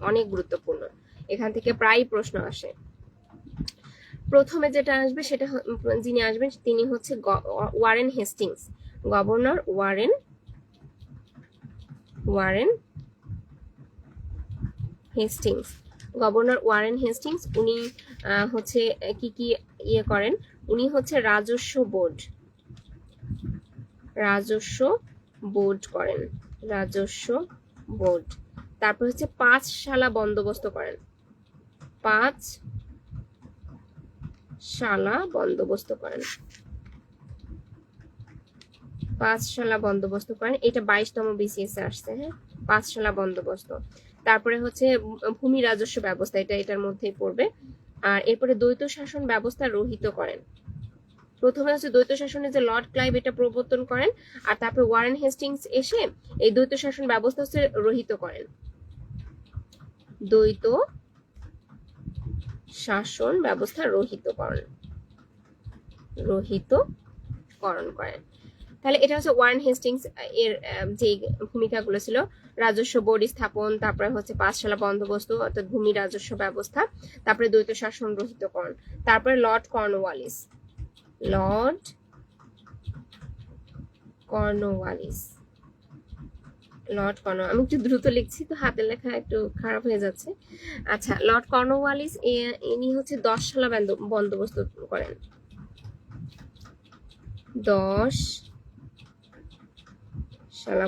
অনেক গুরুত্বপূর্ণ, এখান থেকে প্রায় প্রশ্ন আসে। প্রথমে যেটা আসবে সেটা যিনি আসবেন তিনি হচ্ছে Warren Hastings, governor Warren Hastings. Governor Warren Hastings উনি হচ্ছে কি কি ইয়ে করেন, উনি হচ্ছে রাজস্ব বোর্ড করেন, রাজস্ব বোর্ড। তারপর হচ্ছে পাঁচশালা বন্দোবস্ত করেন, পাঁচশালা বন্দোবস্ত করেন, এটা 22তম বিসিএস এ আসছে। হ্যাঁ, পাঁচশালা বন্দোবস্ত। তারপরে হচ্ছে ভূমি রাজস্ব ব্যবস্থা, এটার মধ্যেই পড়বে। আর এরপরে দ্বৈত শাসন ব্যবস্থা রহিত করেন। প্রথমে হচ্ছে দ্বৈত শাসনে যে লর্ড ক্লাইভ এটা প্রবর্তন করেন, আর তারপরে ওয়ারেন হেস্টিংস এসে এই দ্বৈত শাসন ব্যবস্থা হচ্ছে রহিত করেন, দ্বৈত শাসন ব্যবস্থা রহিতকরণ করেন। তাহলে এটা হচ্ছে ওয়ারেন হেস্টিংস এর যে ভূমিকাগুলো ছিল, রাজস্ব বোর্ড স্থাপন, তারপরে হচ্ছে পাঁচশালা বন্দোবস্ত অর্থাৎ ভূমি রাজস্ব ব্যবস্থা, তারপরে দ্বৈত শাসন রহিতকরণ। তারপরে লর্ড কর্নওয়ালিস, আমি একটু দ্রুত লিখছি তো হাতের লেখা একটু খারাপ হয়ে যাচ্ছে। আচ্ছা, লর্ড কর্নওয়ালিস ইনি হচ্ছে 10শালা বন্দোবস্ত করেন, 10শালা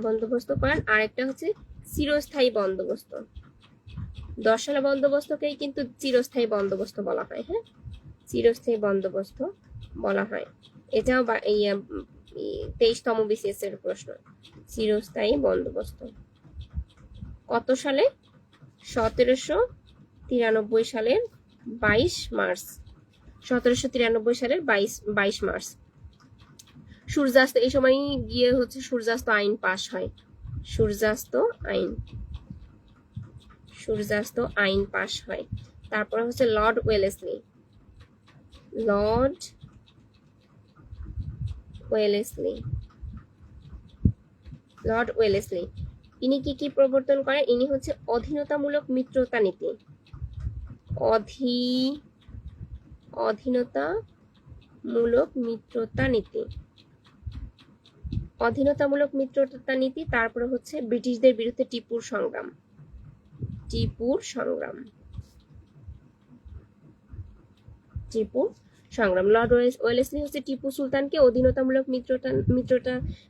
বন্দোবস্ত করেন। আরেকটা হচ্ছে চিরস্থায়ী বন্দোবস্ত, 10শালা বন্দোবস্তকেই কিন্তু চিরস্থায়ী বন্দোবস্ত বলা হয়। হ্যাঁ, চিরস্থায়ী বন্দোবস্ত বলা হয়। এটাও 23তম বিসিএস এর প্রশ্ন, চিরস্থায়ী বন্দোবস্ত। কত সালে? 1793 সালের 22 মার্চ, 1793 সালের 22 মার্চ। সূর্যাস্ত, এই সময় গিয়ে হচ্ছে সূর্যাস্ত আইন পাশ হয়, সূর্যাস্ত আইন পাশ হয়। তারপরে হচ্ছে লর্ড ওয়েলেসলি, ইনি কি প্রবর্তন করেন? ইনি হচ্ছে অধীনতামূলক মিত্রতা নীতি, অধীনতামূলক মিত্রতা নীতি। তারপরে হচ্ছে ব্রিটিশদের বিরুদ্ধে টিপুর সংগ্রাম, লর্ড ওয়েলেসলি হচ্ছে টিপু সুলতানকে অধীনতামূলক মিত্রতা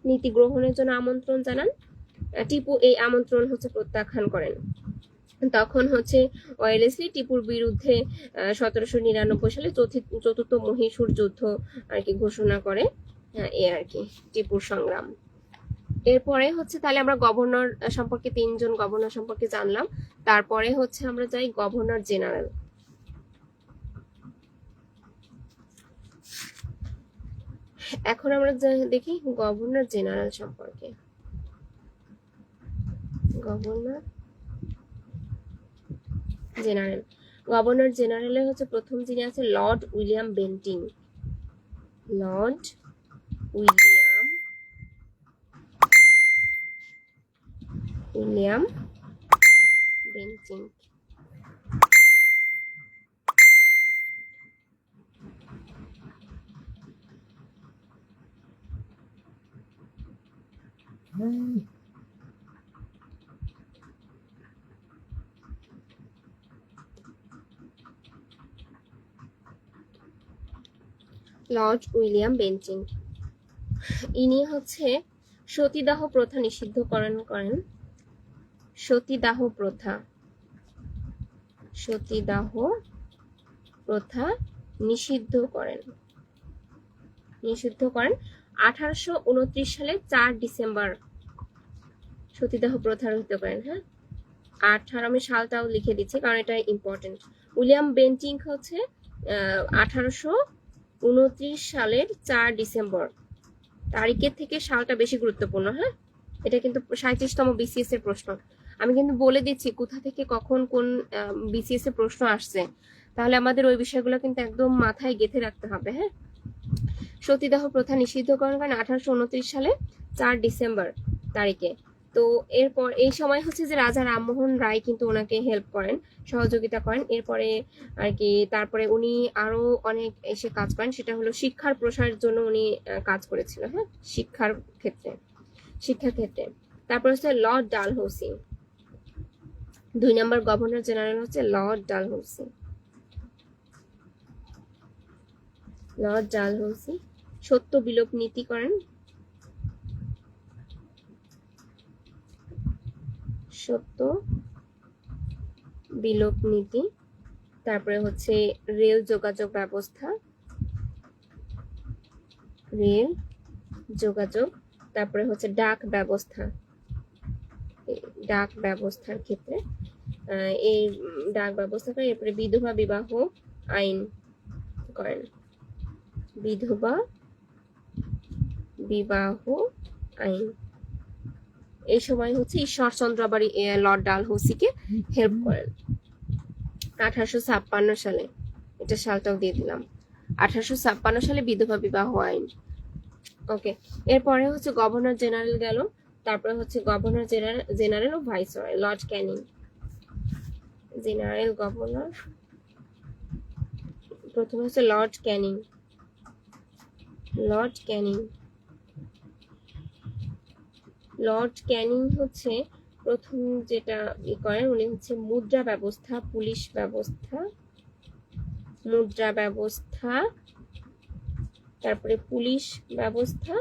নীতি গ্রহণের জন্য আমন্ত্রণ জানান। টিপু এই আমন্ত্রণ হচ্ছে প্রত্যাখ্যান করেন। তখন হচ্ছে ওয়েলেসলি টিপুর বিরুদ্ধে 1799 সালে চতুর্থ মহীশূর যুদ্ধ আর কি ঘোষণা করে। এই আর কি টিপুর সংগ্রাম। এরপরে হচ্ছে তাহলে আমরা গভর্নর সম্পর্কে, 3জন গভর্নর সম্পর্কে জানলাম। তারপরে হচ্ছে আমরা যাই গভর্নর জেনারেল। এখন আমরা দেখি গভর্নর জেনারেল সম্পর্কে। গভর্নর জেনারেলের হচ্ছে প্রথম যিনি আছে Lord William Bentinck, Lord William Bentinck. Lord William Bentinck ইনি হচ্ছে সতীদাহ প্রথা নিষিদ্ধকরণ করেন, সতীদাহ প্রথা নিষিদ্ধ করেন 1829 সালের 4 ডিসেম্বর সতীদাহ প্রথা রহিত করেন। হ্যাঁ, 18 আমি সালটাও লিখে দিচ্ছি কারণ এটা ইম্পর্টেন্ট। উইলিয়াম বেন্টিং হচ্ছে 1829 সালের 4 ডিসেম্বর, তারিখের থেকে সালটা বেশি গুরুত্বপূর্ণ। হ্যাঁ, এটা কিন্তু 37তম বিসিএস এর প্রশ্ন। আমি কিন্তু বলে দিচ্ছি কোথা থেকে কখন কোন বিসিএস এর প্রশ্ন আসছে, তাহলে আমাদের ওই বিষয়গুলো কিন্তু একদম মাথায় গেঁথে রাখতে হবে। হ্যাঁ, সতীদাহ প্রথা নিষিদ্ধকরণ করেন 1829 সালে 4 ডিসেম্বর তারিখে। তো এরপর এই সময় হচ্ছে যে রাজা রামমোহন রায় কিন্তু ওনাকে হেল্প করেন, সহযোগিতা করেন। এরপরে আর কি তারপরে উনি আরো অনেক এসে কাজ করেন, সেটা হলো শিক্ষার প্রসারের জন্য উনি কাজ করেছিল, হ্যাঁ, শিক্ষার ক্ষেত্রে। তারপর হচ্ছে লর্ড ডালহৌসি, 2 নম্বর গভর্নর জেনারেল হচ্ছে লর্ড ডালহৌসি। লর্ড ডালহৌসি সত্য বিলোপ নীতি করেন, সত্য বিলোপ নীতি। তারপরে হচ্ছে রেল যোগাযোগ ব্যবস্থা, রেল যোগাযোগ। তারপরে হচ্ছে ডাক ব্যবস্থা, ডাক ব্যবস্থার ক্ষেত্রে এই ডাক ব্যবস্থা করেন। এরপরে বিধবা বিবাহ আইন করেন, বিধবা বিবাহ আইন। এই সময় হচ্ছে ঈশ্বরচন্দ্র আবার লর্ড ডালহৌসিকে হেল্প করেন 1856 সালে, এটা সালটাও দিয়ে দিলাম, 1856 সালে বিধবা বিবাহ আইন। ওকে, এরপরে হচ্ছে গভর্নর জেনারেল গেল। তারপরে হচ্ছে গভর্নর জেনারেল ও viceroy, Lord Canning. General governor প্রথমে হচ্ছে Lord Canning, Lord Canning. Lord Canning হচ্ছে প্রথম যেটা করেন, উনি হচ্ছে মুদ্রা ব্যবস্থা, পুলিশ ব্যবস্থা, মুদ্রা ব্যবস্থা, তারপরে পুলিশ ব্যবস্থা,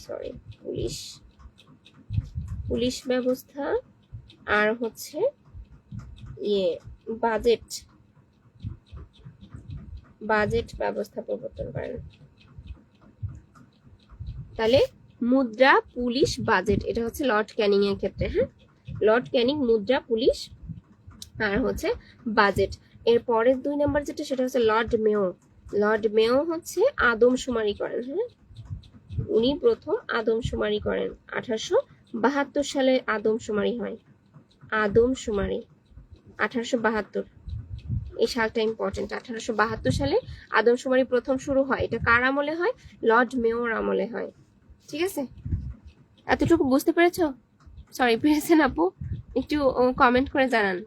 সরি পুলিশ ব্যবস্থা, আর হচ্ছে বাজেট ব্যবস্থা প্রবর্তন করেন। তাহলে মুদ্রা, পুলিশ, বাজেট, এটা হচ্ছে লর্ড ক্যানিং এর ক্ষেত্রে। হ্যাঁ, লর্ড ক্যানিং মুদ্রা, পুলিশ আর হচ্ছে বাজেট। এর পরের 2 নম্বর যেটা, সেটা হচ্ছে লর্ড মেয়ো। লর্ড মেয়ো হচ্ছে আদমশুমারি করেন। হ্যাঁ, উনি প্রথম আদমশুমারি করেন, 1872 সালে আদমশুমারি হয়। আদমশুমারি 1872, এই সালটা ইম্পর্টেন্ট। 1872 সালে আদমশুমারি প্রথম শুরু হয়। এটা কার আমলে হয়? লর্ড মেয়র আমলে হয়। ঠিক আছে, এতটুকু বুঝতে পেরেছো? সরি, পেরেছেন আপু? একটু কমেন্ট করে জানান।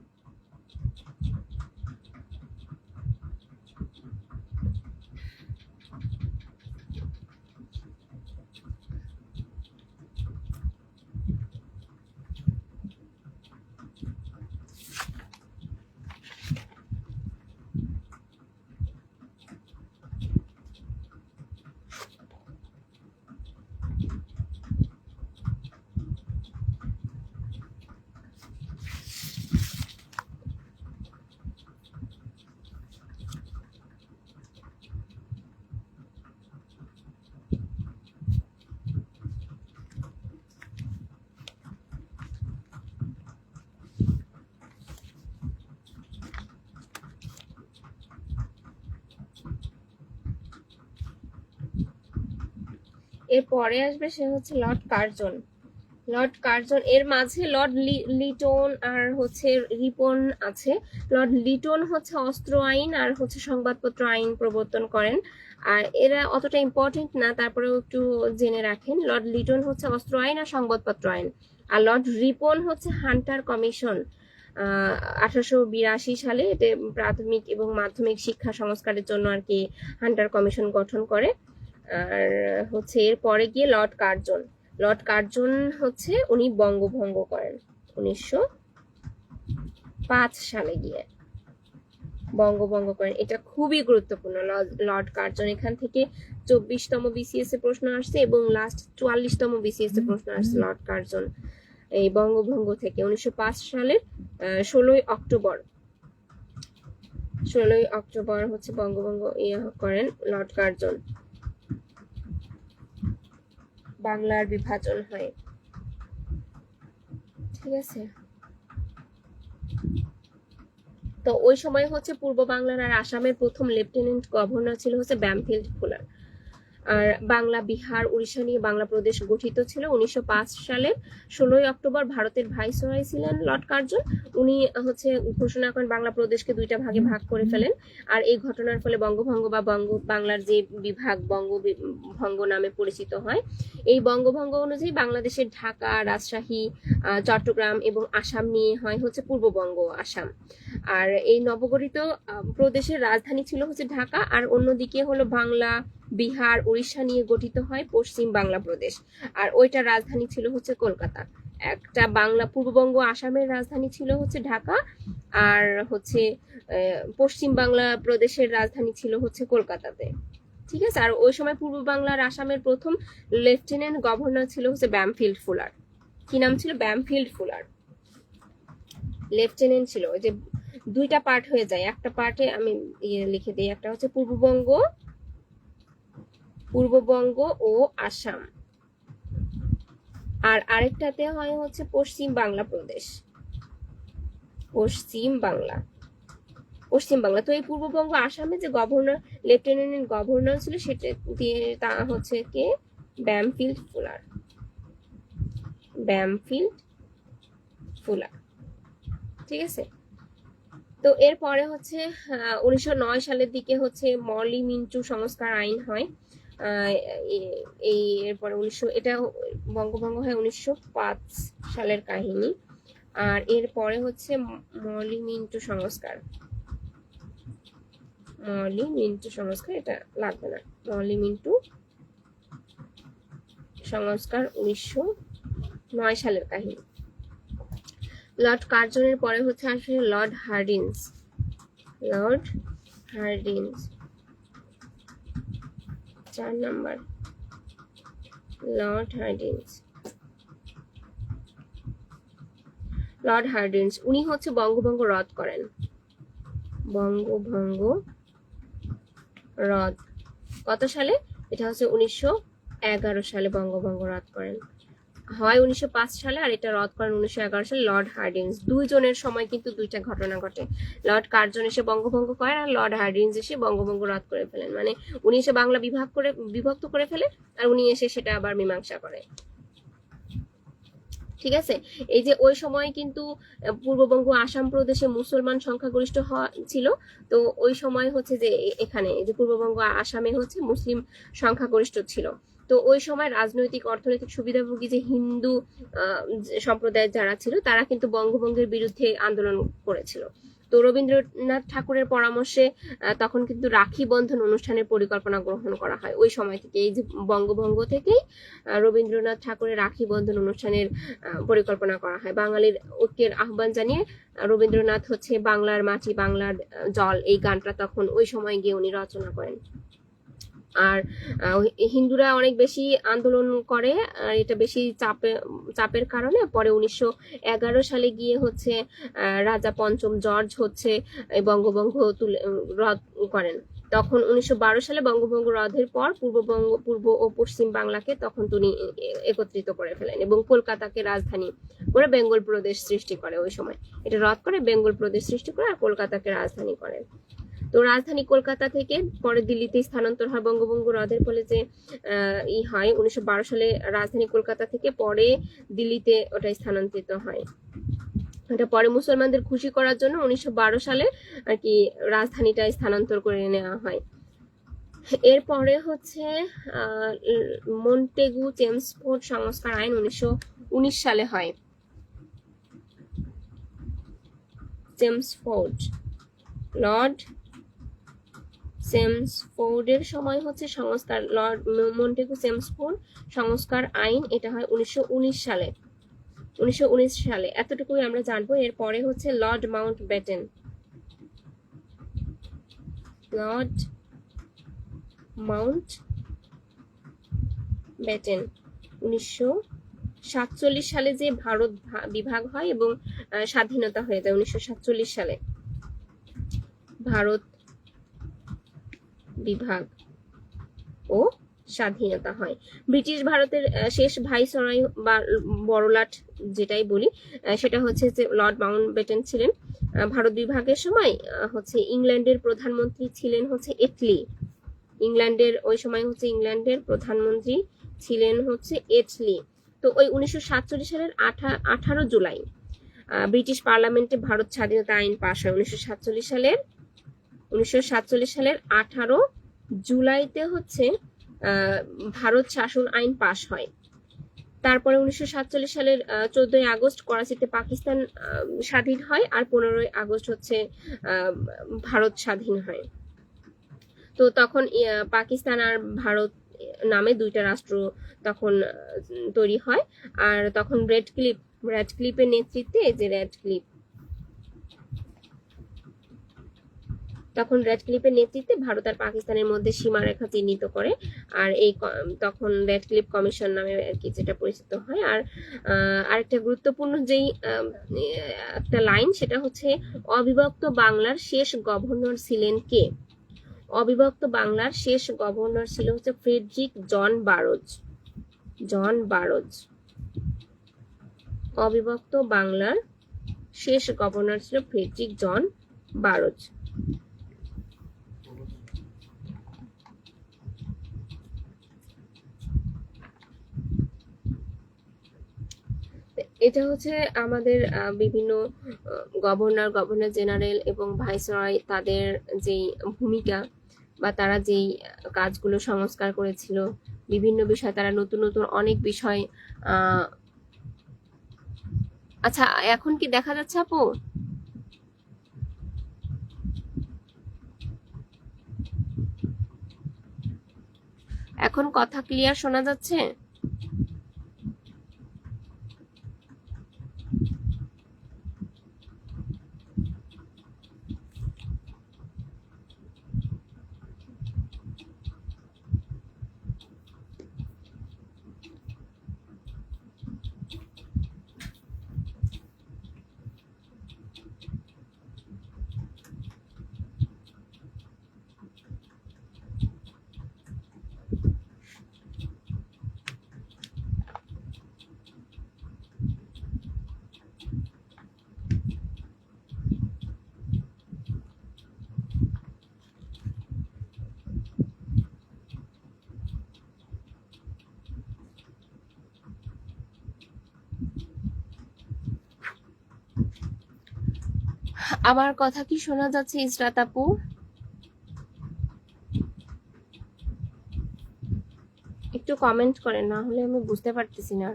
এর পরে আসবে সে হচ্ছে লর্ড কার্জন। লর্ড কার্জন, এর মাঝে লর্ড লিটন আর হচ্ছে রিপন আছে। লর্ড লিটন হচ্ছে অস্ত্র আইন আর হচ্ছে সংবাদপত্র আইন প্রবর্তন করেন। আর এরা অতটা ইম্পর্টেন্ট না, তারপরেও একটু জেনে রাখেন। লর্ড লিটন হচ্ছে অস্ত্র আইন আর সংবাদপত্র আইন, আর লর্ড রিপন হচ্ছে হান্টার কমিশন। 1882 সালে প্রাথমিক এবং মাধ্যমিক শিক্ষা সংস্কারের জন্য আর কি হান্টার কমিশন গঠন করে। আর হচ্ছে এর পরে গিয়ে লর্ড কার্জন। লর্ড কার্জন হচ্ছে উনি বঙ্গভঙ্গ করেন 1905 সালে গিয়ে বঙ্গভঙ্গ করেন। এটা খুবই গুরুত্বপূর্ণ, লর্ড কার্জন। এখান থেকে 24তম বিসিএস এ প্রশ্ন আসছে এবং লাস্ট 44তম বিসিএস এ প্রশ্ন আসছে লর্ড কার্জন এই বঙ্গভঙ্গ থেকে। 1905 সালের 16ই অক্টোবর হচ্ছে বঙ্গভঙ্গ করেন লর্ড কার্জন। বাংলার বিভাজন হয়। ঠিক আছে, তো ওই সময় হচ্ছে পূর্ব বাংলার আর আসামের প্রথম লেফটেন্যান্ট গভর্নর ছিল হচ্ছে ব্যামফিল্ড ফুলার। আর বাংলা, বিহার, উড়িষ্যা নিয়ে বাংলা প্রদেশ গঠিত ছিল। 1905 সালের 16 অক্টোবর ভারতের ভাইসরয় ছিলেন লর্ড কার্জন। উনি হচ্ছে ঘোষণা করেন বাংলা প্রদেশকে দুইটা ভাগে ভাগ করে ফেলেন। আর এই ঘটনার ফলে বঙ্গভঙ্গ বা বাংলার যে বিভাগ বঙ্গভঙ্গ নামে পরিচিত হয়। এই বঙ্গভঙ্গ অনুযায়ী বাংলাদেশের ঢাকা, রাজশাহী, চট্টগ্রাম এবং আসাম নিয়ে হয় হচ্ছে পূর্ববঙ্গ, আসাম। আর এই নবগঠিত প্রদেশের রাজধানী ছিল হচ্ছে ঢাকা, আর অন্যদিকে হলো বাংলা, বিহার, উড়িষ্যা নিয়ে গঠিত হয় পশ্চিম বাংলা প্রদেশ, আর ওইটার রাজধানী ছিল হচ্ছে কলকাতা। একটা বাংলা পূর্ববঙ্গ আসামের রাজধানী ছিল হচ্ছে ঢাকা, আর হচ্ছে পশ্চিম বাংলা প্রদেশের রাজধানী ছিল হচ্ছে কলকাতাতে। ঠিক আছে। আর ওই সময় পূর্ব বাংলার আসামের প্রথম লেফটেন্যান্ট গভর্নর ছিল হচ্ছে ব্যামফিল্ড ফুলার। কি নাম ছিল? ব্যামফিল্ড ফুলার লেফটেন্যান্ট ছিল। ওই যে দুইটা পার্ট হয়ে যায়, একটা পার্টে আমি লিখে দিই, একটা হচ্ছে পূর্ববঙ্গ ও আসাম, আর আরেকটাতে হয় হচ্ছে পশ্চিম বাংলা প্রদেশ, পশ্চিম বাংলা। তো এই পূর্ববঙ্গ আসামে যে গভর্নর, লেফটেন্যান্ট গভর্নর ছিল, সেটা দিয়ে তা হচ্ছে কে? Bampfylde fuller. ঠিক আছে। তো এরপরে হচ্ছে 1909 সালের দিকে হচ্ছে মর্লি মিন্টু সংস্কার আইন হয়। এরপরে এটা বঙ্গভঙ্গ হয় 1905 সালের কাহিনী। আর এরপরে হচ্ছে মর্লি মিন্টু সংস্কার, এটা লাগবে না। মর্লি মিন্টু সংস্কার 1909 সালের কাহিনী। লর্ড কার্জনের পরে হচ্ছে আসলে Lord Hardinge. 4 number Lord Hardinge. উনি হচ্ছে বঙ্গভঙ্গ রদ করেন। কত সালে? এটা হচ্ছে 1911 সালে বঙ্গভঙ্গ রদ করেন। হয় 1905 সালে, আর এটা রদ করেন 1911 সালে লর্ড হার্ডিন্স। দুইজনের সময় কিন্তু দুইটা ঘটনা ঘটে। লর্ড কার্জন এসে বঙ্গভঙ্গ করেন, আর লর্ড হার্ডিন্স এসে বঙ্গভঙ্গ রদ করে ফেলেন। মানে উনি এসে বাংলা বিভক্ত করে ফেলে, আর উনি এসে সেটা আবার মীমাংসা করে। ঠিক আছে। এই যে ওই সময় কিন্তু পূর্ববঙ্গ আসাম প্রদেশে মুসলমান সংখ্যাগরিষ্ঠ ছিল। তো ওই সময় হচ্ছে যে এখানে যে পূর্ববঙ্গ আসামে হচ্ছে মুসলিম সংখ্যাগরিষ্ঠ ছিল। তো ওই সময় রাজনৈতিক অর্থনৈতিক সুবিধাভোগী যে হিন্দু সম্প্রদায়ের যারা ছিল, তারা কিন্তু বঙ্গভঙ্গের বিরুদ্ধে আন্দোলন করেছিল। তো রবীন্দ্রনাথ ঠাকুরের পরামর্শে তখন কিন্তু রাখি বন্ধন অনুষ্ঠানের পরিকল্পনা গ্রহণ করা হয় ওই সময় থেকে। এই যে বঙ্গভঙ্গ থেকেই রবীন্দ্রনাথ ঠাকুরের রাখি বন্ধন অনুষ্ঠানের পরিকল্পনা করা হয়। বাঙালির ঐক্যের আহ্বান জানিয়ে রবীন্দ্রনাথ হচ্ছে বাংলার মাটি বাংলার জল এই গানটা তখন ওই সময় গিয়ে উনি রচনা করেন। আর হিন্দুরা অনেক বেশি আন্দোলন করে, আর এটা বেশি চাপের কারণে পরে 1911 সালে গিয়ে হচ্ছে রাজা পঞ্চম জর্জ হচ্ছে বঙ্গভঙ্গ রদ করেন। তখন 1912 সালে বঙ্গভঙ্গ রদের পর পূর্ব ও পশ্চিম বাংলাকে তখন তিনি একত্রিত করে ফেলেন এবং কলকাতাকে রাজধানী করে বেঙ্গল প্রদেশ সৃষ্টি করে। ওই সময় এটা রদ করে বেঙ্গল প্রদেশ সৃষ্টি করে আর কলকাতাকে রাজধানী করে। তো রাজধানী কলকাতা থেকে পরে দিল্লিতে স্থানান্তর হয় বঙ্গভঙ্গ রদের ফলে। যে হয় 1912 সালে রাজধানী কলকাতা থেকে পরে দিল্লিতে ওটা স্থানান্তরিত হয়। এটা পরে মুসলমানদের খুশি করার জন্য 1912 সালে আর কি রাজধানীটা স্থানান্তর করে নেওয়া হয়। এরপরে হচ্ছে মন্টেগু চেমসফোর্ড সংস্কার আইন 1919 সালে হয়। লর্ড চেমসফোর্ডের সময় হচ্ছে সংস্কার, লর্ড মন্টেগু চেমসফোর্ড সংস্কার আইন, এটা হয় 1919 সালে। এতটুকুই আমরা জানবো। এরপরে হচ্ছে লর্ড মাউন্টব্যাটেন। 1947 সালে যে ভারত বিভাগ হয় এবং স্বাধীনতা হয়ে যায়। 1947 সালে ভারত বিভাগ ও স্বাধীনতা হয়। ব্রিটিশ ভারতের শেষ ভাইসরয় বা বড়লাট যেটাই বলি, সেটা হচ্ছে যে লর্ড মাউন্টব্যাটেন ছিলেন। ভারত বিভাগের সময় হচ্ছে ইংল্যান্ডের প্রধানমন্ত্রী ছিলেন হচ্ছে এটলি। ইংল্যান্ডের ওই সময় হচ্ছে ইংল্যান্ডের প্রধানমন্ত্রী ছিলেন হচ্ছে এটলি। তো ওই 1947 সালের 18 জুলাই ব্রিটিশ পার্লামেন্টে ভারত স্বাধীনতা আইন পাশ হয়। 1947 সালের 18 জুলাইতে হচ্ছে ভারত শাসন আইন পাশ হয়। তারপরে 1947 সালের 14 আগস্ট করাচিতে পাকিস্তান স্বাধীন হয়, আর 15 আগস্ট হচ্ছে ভারত স্বাধীন হয়। তো তখন পাকিস্তান আর ভারত নামে দুইটা রাষ্ট্র তখন তৈরি হয়। আর তখন রেডক্লিফের নেতৃত্বে, যে রেডক্লিফের নেতৃত্বে ভারত আর পাকিস্তানের মধ্যে সীমারেখা চিহ্নিত করে। আর এই তখন রেডক্লিফ কমিশন নামে আর কি যেটা পরিচিত হয়। আর আরেকটা গুরুত্বপূর্ণ যেই একটা লাইন, সেটা হচ্ছে অবিভক্ত বাংলার শেষ গভর্নর ছিলেন কে? অবিভক্ত বাংলার শেষ গভর্নর ছিল হচ্ছে ফ্রেডরিক জন বারোজ। অবিভক্ত বাংলার শেষ গভর্নর ছিল ফ্রেডরিক জন বারোজ। এটা হচ্ছে আমাদের বিভিন্ন গভর্নর জেনারেল এবং ভাইসরয় তাদের যেই ভূমিকা বা তারা যেই কাজগুলো সংস্কার করেছিল, বিভিন্ন বিষয় তারা নতুন নতুন অনেক বিষয়। আচ্ছা, এখন কি দেখা যাচ্ছে আপু? এখন কথা ক্লিয়ার শোনা যাচ্ছে? আমার কথা কি শোনা যাচ্ছে ইসরাত আপু? একটু কমেন্ট করেন, না হলে আমি বুঝতে পারতেছি না।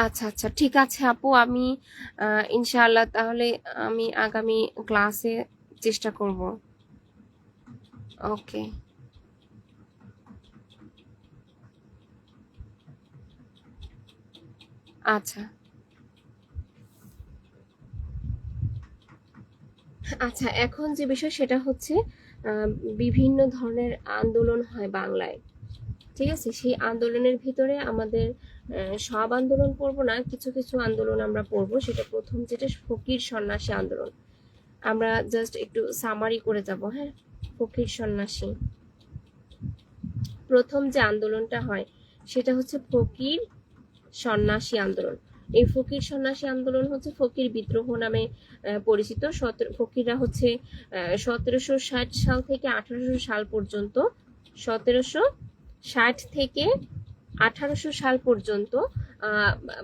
আচ্ছা আচ্ছা, ঠিক আছে আপু, আমি ইনশাআল্লাহ তাহলে আমি আগামী ক্লাসে চেষ্টা করব। ওকে, আচ্ছা আচ্ছা। এখন যে বিষয় সেটা হচ্ছে বিভিন্ন ধরনের আন্দোলন হয় বাংলায়, ঠিক আছে? সেই আন্দোলনের ভিতরে আমাদের সব আন্দোলন পড়বো না, কিছু কিছু আন্দোলন আমরা পড়বো। সেটা প্রথম যেটা ফকির সন্ন্যাসী আন্দোলন, আমরা জাস্ট একটু সামারি করে যাব। হ্যাঁ, ফকির সন্ন্যাসী প্রথম যে আন্দোলনটা হয় সেটা হচ্ছে ফকির সন্ন্যাসী আন্দোলন। এই ফকির সন্ন্যাসী আন্দোলন হচ্ছে ফকির বিদ্রোহ নামে পরিচিত। ফকিররা হচ্ছে 1760 সাল থেকে 1800 সাল পর্যন্ত, 1760 থেকে 1800 সাল পর্যন্ত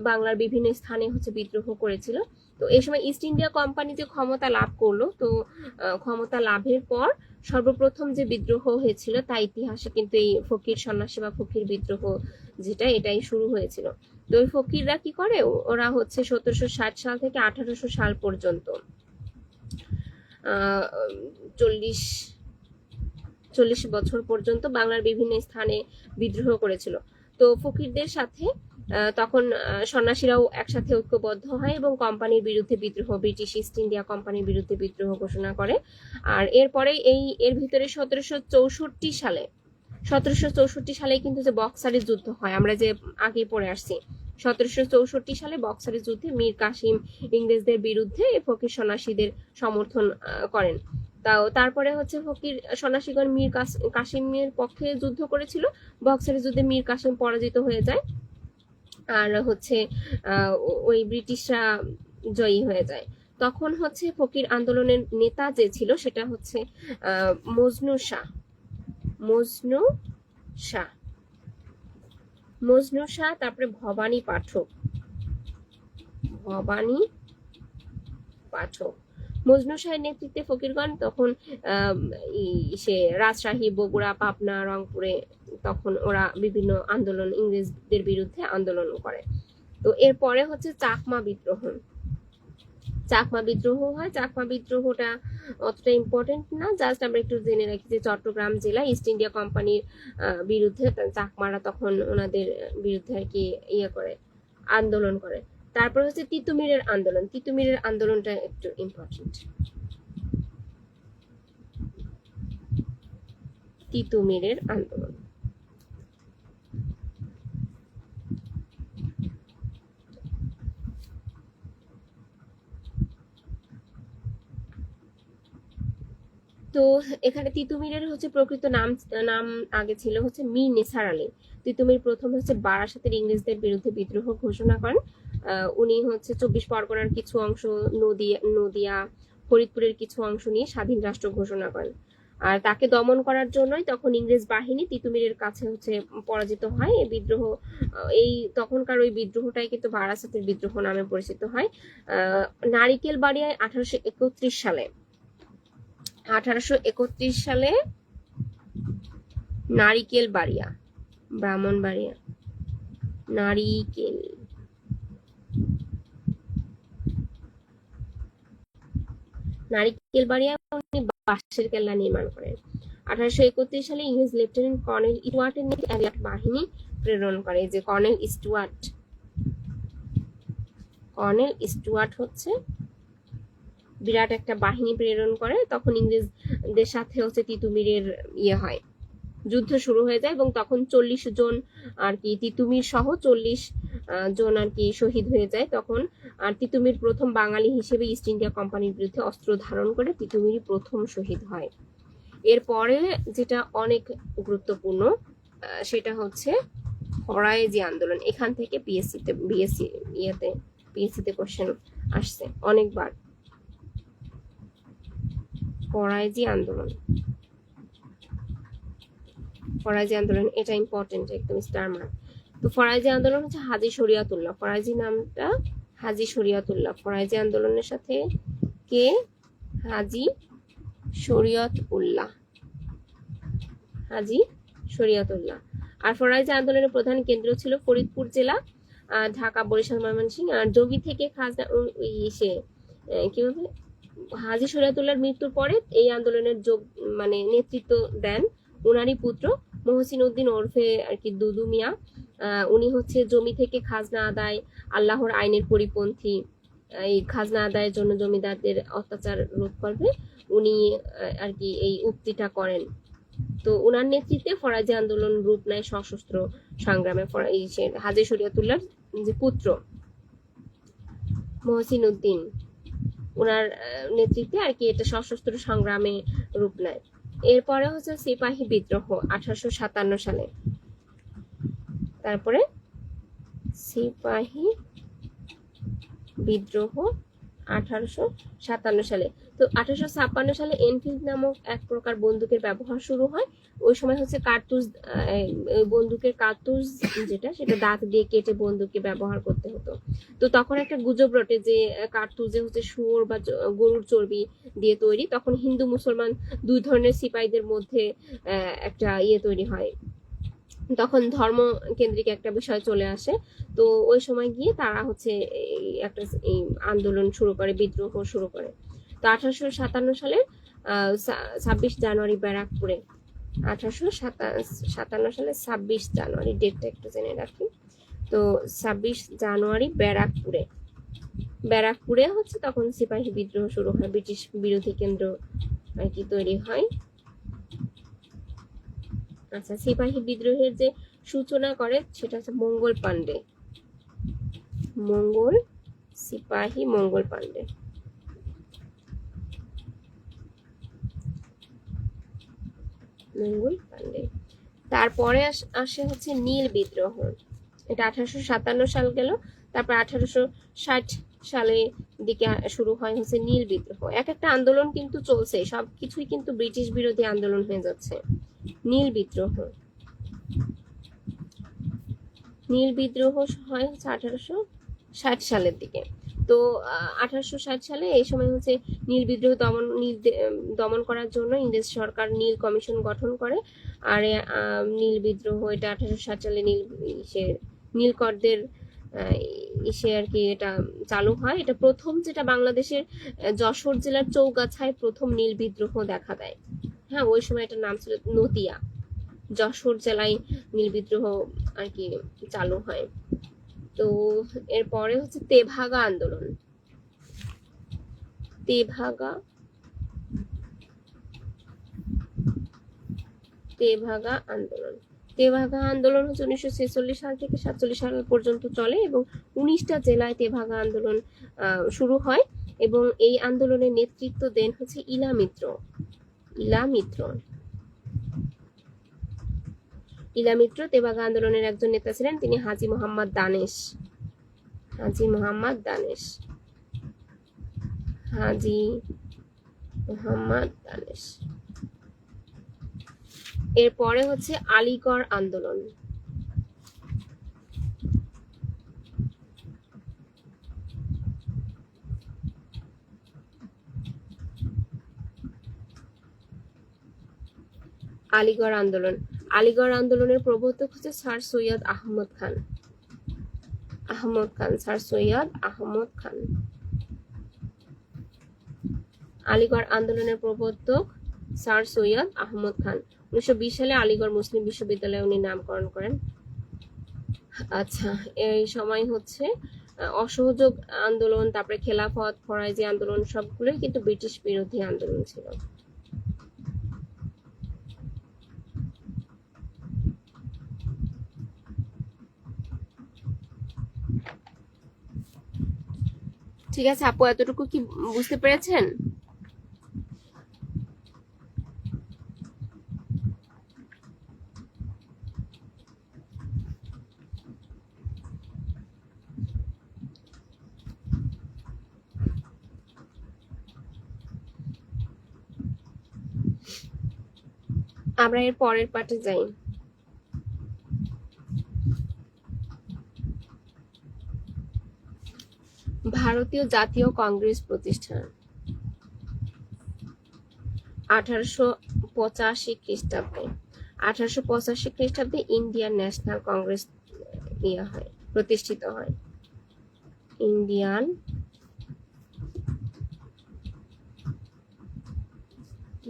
বাংলার বিভিন্ন স্থানে হচ্ছে বিদ্রোহ করেছিল। তো এই সময় ইস্ট ইন্ডিয়া কোম্পানি যে ক্ষমতা লাভ করলো, তো ক্ষমতা লাভের পর সর্বপ্রথম যে বিদ্রোহ হয়েছিল তা ইতিহাসে কিন্তু এই ফকির সন্ন্যাসী বা ফকির বিদ্রোহ যেটা, এটাই শুরু হয়েছিল। তো ওই ফকিররা কি করে, ওরা হচ্ছে 1760 সাল থেকে 1800 সাল পর্যন্ত 40 বছর পর্যন্ত বাংলার বিভিন্ন স্থানে বিদ্রোহ করেছিল। তো ফকিরদের সাথে তখন সন্ন্যাসীরাও একসাথে ঐক্যবদ্ধ হয় এবং কোম্পানির বিরুদ্ধে বিদ্রোহ, ব্রিটিশ ইস্ট ইন্ডিয়া কোম্পানির বিরুদ্ধে বিদ্রোহ ঘোষণা করে। আর এরপরে এর ভিতরে 1764 সালে কিন্তু যে বক্সারের যুদ্ধ হয়, আমরা যে আগে পড়ে আসছি, 1764 সালে বক্সারের যুদ্ধে মীর কাসিম ইংরেজদের বিরুদ্ধে ফকির সন্ন্যাসীদের সমর্থন করেন। তারপরে হচ্ছে ফকির সন্ন্যাসীগণ মীর কাসিমের পক্ষে যুদ্ধ করেছিল। বক্সারের যুদ্ধে মীর কাসিম পরাজিত হয়ে যায়। আর হচ্ছে ওই ব্রিটিশরা জয়ী হয়ে যায়। তখন হচ্ছে ফকির আন্দোলনের নেতা যে ছিল সেটা হচ্ছে মজনু শাহ। মজনু শাহ মজনু শাহ তারপরে ভবানী পাঠক। ভবানী পাঠক মজনু শাহের নেতৃত্বে ফকিরগণ তখন সে রাজশাহী, বগুড়া, পাবনা, রংপুরে তখন ওরা বিভিন্ন আন্দোলন, ইংরেজদের বিরুদ্ধে আন্দোলন করে। তো এরপরে হচ্ছে চাকমা বিদ্রোহ। চাকমা বিদ্রোহ হয়। চাকমা বিদ্রোহটা অতটা ইম্পর্টেন্ট না, জাস্ট আমরা একটু জেনে রাখি যে চট্টগ্রাম জেলা ইস্ট ইন্ডিয়া কোম্পানির বিরুদ্ধে চাকমারা তখন ওনাদের বিরুদ্ধে আর কি ইয়ে করে, আন্দোলন করে। তারপর হচ্ছে তিতুমিরের আন্দোলন। তিতুমিরের আন্দোলনটা একটু ইম্পর্টেন্ট। তিতুমিরের আন্দোলন তো এখানে তিতুমিরের হচ্ছে প্রকৃত নাম নাম আগে ছিল হচ্ছে মীর নিসার আলী। তিতুমির প্রথম হচ্ছে বারাসাতের ইংরেজদের বিরুদ্ধে বিদ্রোহ ঘোষণা করেন। উনি হচ্ছে 24 পরগনার কিছু অংশ, নদিয়া, ফরিদপুরের কিছু অংশ নিয়ে স্বাধীন রাষ্ট্র ঘোষণা করেন। আর তাকে দমন করার জন্যই তখন ইংরেজ বাহিনী তিতুমিরের কাছে হচ্ছে পরাজিত হয়। এই বিদ্রোহ, এই তখনকার ওই বিদ্রোহটাই কিন্তু বারাসাতের বিদ্রোহ নামে পরিচিত হয়। নারিকেল বাড়িয়ায় 1831 সালে 1831 সালে নারিকেল বাড়িয়া, ব্রাহ্মণবাড়িয়া, নারিকেল নারিকেল বাড়িয়া উনি বাঁশের কেল্লা নির্মাণ করেন। 1831 সালে ইংরেজ লেফটেন্যান্ট কর্নেল স্টুয়ার্টের নিয়ে এক বাহিনী প্রেরণ করে। যে কর্নেল স্টুয়ার্ট হচ্ছে বিরাট একটা বাহিনী প্রেরণ করে। তখন ইংরেজদের সাথে হচ্ছে তিতুমিরের ইয়ে হয়, যুদ্ধ শুরু হয়ে যায় এবং তখন 40 জন আর কি তিতুমির সহ 40 জন আর কি শহীদ হয়ে যায় তখন। আর তিতুমির প্রথম বাঙালি হিসেবে ইস্ট ইন্ডিয়া কোম্পানির বিরুদ্ধে অস্ত্র ধারণ করে তিতুমিরই প্রথম শহীদ হয়। এরপরে যেটা অনেক গুরুত্বপূর্ণ সেটা হচ্ছে ফরায়েজি আন্দোলন। এখান থেকে পিএসসিতে কোশ্চেন আসছে অনেকবার। ফরায়েজি আন্দোলন এটা ইম্পর্টেন্ট, একদম স্টার মার্ক। তো ফরায়েজি আন্দোলন হচ্ছে হাজী শরিয়তুল্লাহ। ফরায়েজি নামটা হাজী শরিয়তুল্লাহ। ফরায়েজি আন্দোলনের সাথে কে? হাজী শরিয়তুল্লাহ। আর ফরায়েজি আন্দোলনের প্রধান কেন্দ্র ছিল ফরিদপুর জেলা, ঢাকা, বরিশাল, ময়মনসিংহ। আর যোগী থেকে খাজনা কি বলবে, হাজী শরিয়তুল্লাহর মৃত্যুর পরে এই আন্দোলনের নেতৃত্ব দেন উনারই পুত্র মহসিন উদ্দিন ওরফে আর কি দুদু মিয়া। উনি হচ্ছে জমি থেকে খাজনা আদায় আল্লাহর আইনের পরিপন্থী। এই খাজনা আদায়ের জন্য জমিদারদের অত্যাচার রোধ করবে উনি আর কি এই উক্তিটা করেন। তো উনার নেতৃত্বে ফরাজি আন্দোলন রূপ নেয় সশস্ত্র সংগ্রামে। হাজী শরিয়তুল্লাহর যে পুত্র মহসিন উদ্দিন, ওনার নেতৃত্বে আর কি এটা সশস্ত্র সংগ্রামে রূপ নেয়। এরপরে হচ্ছে সিপাহী বিদ্রোহ 1857 সালে। তারপরে সিপাহী বিদ্রোহ 1857 সালে। তো 1856 সালে এনফিল্ড নামক এক প্রকার বন্দুকের ব্যবহার শুরু হয়। ওই সময় হচ্ছে কার্তুজ, বন্দুকের কার্তুজ যেটা সেটা দাঁত দিয়ে কেটে বন্দুকে ব্যবহার করতে হতো। তো তখন একটা গুজব রটে যে কার্তুজে হচ্ছে শুয়োর বা গরুর চর্বি দিয়ে তৈরি। তখন হিন্দু মুসলমান দুই ধরনের সিপাহীদের মধ্যে একটা তৈরি হয়, তখন ধর্ম কেন্দ্রিক একটা বিষয় চলে আসে। তো ওই সময় গিয়ে তারা হচ্ছে একটা আন্দোলন শুরু করে, বিদ্রোহ শুরু করে। তো 1857 সালে 26 জানুয়ারি ব্যারাকপুরে, 1857 সালে 26 জানুয়ারি, ডেটটা একটু জেনে রাখি। তো 26 জানুয়ারি ব্যারাকপুরে হচ্ছে তখন সিপাহী বিদ্রোহ শুরু হয়, ব্রিটিশ বিরোধী কেন্দ্র আর কি তৈরি হয়। আচ্ছা, সিপাহী বিদ্রোহের যে সূচনা করে সেটা হচ্ছে মঙ্গল পান্ডে। তারপরে আসে হচ্ছে নীল বিদ্রোহ। এটা 1857 সাল গেল। তারপর 1860 সালে দিকে শুরু হয় হচ্ছে নীল বিদ্রোহ। এক একটা আন্দোলন কিন্তু চলছে, সবকিছুই কিন্তু ব্রিটিশ বিরোধী আন্দোলন হয়ে যাচ্ছে। নীল বিদ্রোহ হয় হচ্ছে 1860 সালের দিকে। তো 1860 সালে এই সময় হচ্ছে নীল বিদ্রোহ দমন করার জন্য ইংরেজ সরকার নীল কমিশন গঠন করে। আর নীল বিদ্রোহ এটা 1860 সালে নীলকরদের ইসে আর কি এটা চালু হয়। এটা প্রথম যেটা বাংলাদেশের যশোর জেলার চৌগাছায় প্রথম নীল বিদ্রোহ দেখা দেয়। হ্যাঁ, ওই সময় এটার নাম ছিল নদিয়া। যশোর জেলায় নীল বিদ্রোহ আর কি চালু হয়। তো এরপরে হচ্ছে তেভাগা আন্দোলন। তেভাগা আন্দোলন হচ্ছে 1946 সাল থেকে 47 সাল পর্যন্ত চলে এবং 19টা জেলায় তেভাগা আন্দোলন শুরু হয় এবং এই আন্দোলনের নেতৃত্ব দেন হচ্ছে ইলা মিত্র তেভাগা আন্দোলনের একজন নেতা ছিলেন, তিনি হাজী মোহাম্মদ দানেশ। এরপরে হচ্ছে আলীগড় আন্দোলন। আলীগড় আন্দোলনের প্রবর্তক হচ্ছে স্যার সৈয়দ আহমদ খান। আলীগড় আন্দোলনের প্রবর্তক স্যার সৈয়দ আহমদ খান 1920 সালে আলীগড় মুসলিম বিশ্ববিদ্যালয়ে উনি নামকরণ করেন। আচ্ছা, এই সময় হচ্ছে অসহযোগ আন্দোলন, তারপরে খেলাফত, ফরাজি আন্দোলন সবগুলোই কিন্তু ব্রিটিশ বিরোধী আন্দোলন ছিল। ঠিক আছে আপু, এতটুকু কি বুঝতে পেরেছেন? আমরা এর পরের পার্টে যাই। ভারতীয় জাতীয় কংগ্রেস প্রতিষ্ঠা 1885 খ্রিস্টাব্দে ইন্ডিয়ান ন্যাশনাল কংগ্রেস প্রতিষ্ঠিত হয়। ইন্ডিয়ান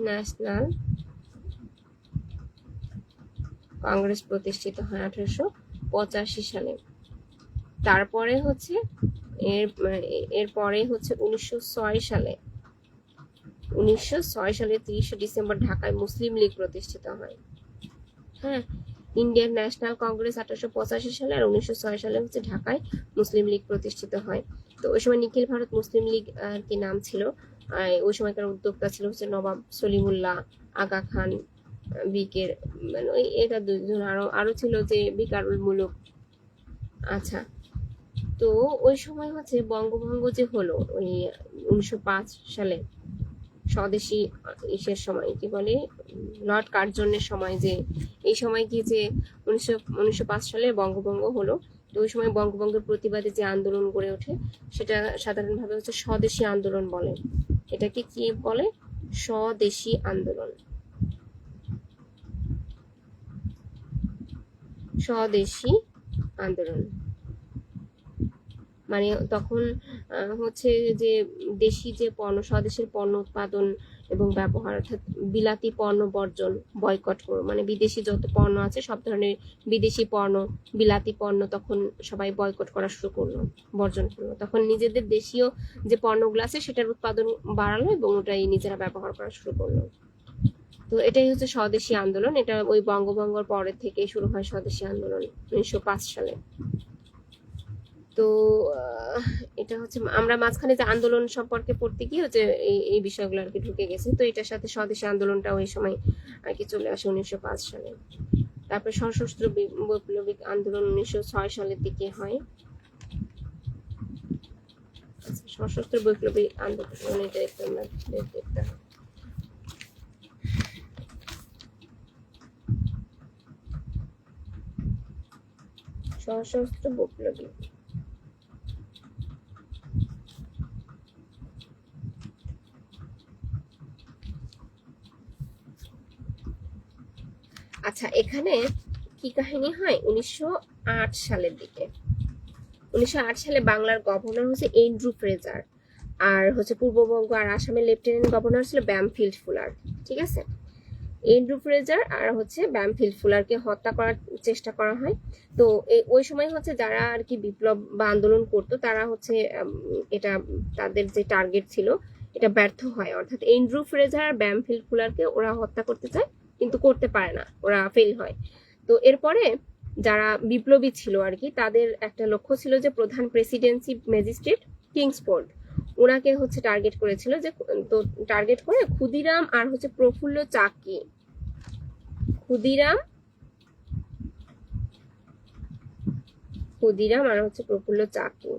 ন্যাশনাল কংগ্রেস প্রতিষ্ঠিত হয় 1885 সালে। তারপরে হচ্ছে এরপরে হচ্ছে 1906 সালে 30 ডিসেম্বর ঢাকায় মুসলিম লীগ প্রতিষ্ঠিত হয়। হ্যাঁ, ইন্ডিয়ান ন্যাশনাল কংগ্রেস 1885 সালে আর 1906 সালে হচ্ছে ঢাকায় মুসলিম লীগ প্রতিষ্ঠিত হয়। তো ওই সময় নিখিল ভারত মুসলিম লীগ আর কি নাম ছিল। ওই সময়কার উদ্যোক্তা ছিল হচ্ছে নবাব সলিমুল্লাহ, আগা খান, বিকের মানে এটা দুইজন, আরো ছিল যে বিকারুল মুলুক। আচ্ছা, তো ওই সময় হচ্ছে বঙ্গভঙ্গ যে হলো ওই 1905 সালে স্বদেশী ইসের সময় কি বলে লর্ড কার্জনের সময়, যে এই সময় কি যে 1905 সালে বঙ্গভঙ্গ হলো। তো ওই সময় বঙ্গভঙ্গের প্রতিবাদে যে আন্দোলন গড়ে ওঠে সেটা সাধারণভাবে হচ্ছে স্বদেশী আন্দোলন বলে। এটাকে কি বলে? স্বদেশী আন্দোলন। মানে তখন হচ্ছে যে দেশি যে পণ্য, স্বদেশের পণ্য উৎপাদন এবং ব্যবহার, অর্থাৎ বিলাতি পণ্য বর্জন, বয়কট করো, মানে বিদেশি যত পণ্য আছে সব ধরনের বিদেশি পণ্য, বিলাতি পণ্য তখন সবাই বয়কট করা শুরু করলো, বর্জন করলো। তখন নিজেদের দেশীয় যে পণ্যগুলো আছে সেটার উৎপাদন বাড়ালো এবং ওটাই নিজেরা ব্যবহার করা শুরু করলো। তো এটাই হচ্ছে স্বদেশী আন্দোলন। এটা ওই বঙ্গভঙ্গের পরের থেকে শুরু হয় স্বদেশী আন্দোলন 1905 সালে। তো এটা হচ্ছে আমরা মাঝখানে যে আন্দোলন সম্পর্কে পড়তে গিয়ে হচ্ছে এই বিষয়গুলো আর কি ঢুকে গেছে। তো এটার সাথে স্বদেশী আন্দোলনটা ওই সময় আর কি চলে আসে 1905 সালে। তারপরে সশস্ত্র বৈপ্লবিক আন্দোলন 1906 সালের দিকে হয়। সশস্ত্র বৈপ্লবিক আন্দোলন এটা একটু আমরা দেখতে হবে। সশস্ত্র বৈপ্লবিক আচ্ছা, এখানে কি কাহিনী হয় 1908 সালের দিকে। 1908 সালে বাংলার গভর্নর হচ্ছে এন্ড্রু ফ্রেজার, আর হচ্ছে পূর্ববঙ্গ আর আসামের লেফটেন্যান্ট গভর্নর ছিল ব্যামফিল্ড ফুলার। ঠিক আছে, এন্ড্রু ফ্রেজার আর হচ্ছে ব্যামফিল্ড ফুলারকে হত্যা করার চেষ্টা করা হয়। তো ওই সময় হচ্ছে যারা আর কি বিপ্লব বা আন্দোলন করতো তারা হচ্ছে এটা তাদের যে টার্গেট ছিল এটা ব্যর্থ হয়, অর্থাৎ এন্ড্রু ফ্রেজার আর ব্যামফিল্ড ফুলারকে ওরা হত্যা করতে চায় কিন্তু করতে পারে না, ওরা ফেল হয়। তো এরপরে যারা বিপ্লবী ছিল আর কি তাদের একটা লক্ষ্য ছিল যে প্রধান প্রেসিডেন্সি ম্যাজিস্ট্রেট কিংসফোর্ড ওনাকে হচ্ছে টার্গেট করেছিল, যে তো টার্গেট করে ক্ষুদিরাম আর হচ্ছে প্রফুল্ল চাকি, ক্ষুদিরাম আর হচ্ছে প্রফুল্ল চাকি।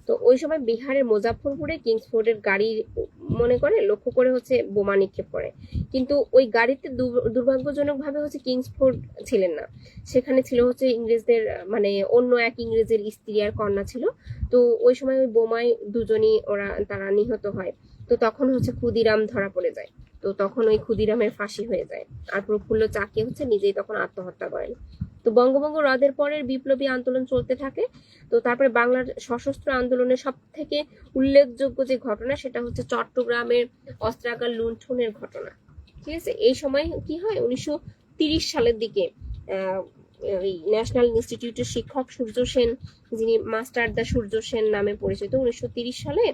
তো ওই সময় বিহারের মুজাফফরপুরে কিংসফোর্ডের গাড়ি মনে করে লক্ষ্য করে হচ্ছে বোমা নিক্ষেপ করে, কিন্তু ওই গাড়িতে দুর্ভাগ্যজনক ভাবে হচ্ছে কিংসফোর্ড ছিলেন না, সেখানে ছিল হচ্ছে ইংরেজদের মানে অন্য এক ইংরেজের স্ত্রী আর কন্যা ছিল। তো ওই সময় ওই বোমায় দুজনই তারা নিহত হয়। তো তখন হচ্ছে ক্ষুদিরাম ধরা পড়ে যায়, তো তখন ওই ক্ষুদিরামের ফাঁসি হয়ে যায়, আর প্রফুল্ল চাকি হচ্ছে নিজেই তখন আত্মহত্যা করেন। তো বঙ্গভঙ্গ রদের পরের বিপ্লবী আন্দোলন চলতে থাকে। তো তারপরে বাংলার সশস্ত্র আন্দোলনের সব থেকে উল্লেখযোগ্য যে ঘটনা সেটা হচ্ছে চট্টগ্রামের অস্ত্রাগার লুণ্ঠনের ঘটনা। ঠিক আছে, এই সময় কি হয় 1930 সালের দিকে ন্যাশনাল ইনস্টিটিউটের শিক্ষক সূর্য সেন, যিনি মাস্টার দা সূর্য সেন নামে পরিচিত, 1930 সালে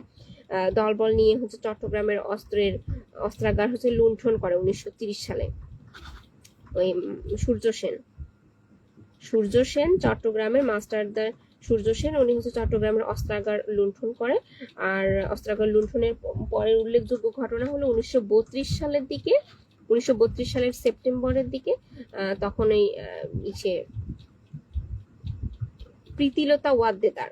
দলবল নিয়ে হচ্ছে চট্টগ্রামের অস্ত্রাগার হচ্ছে লুণ্ঠন করে 1930 সালে। ওই সূর্য সেন চট্টগ্রামের মাস্টারদার সূর্য সেন উনি হচ্ছে চট্টগ্রামের অস্ত্রাগার লুণ্ঠন করে। আর অস্ত্রাগার লুণ্ঠনের পরের উল্লেখযোগ্য ঘটনা হলো 1932 সালের দিকে, 1932 সালের সেপ্টেম্বরের দিকে তখন এই প্রীতিলতা ওয়াদ্দেদার,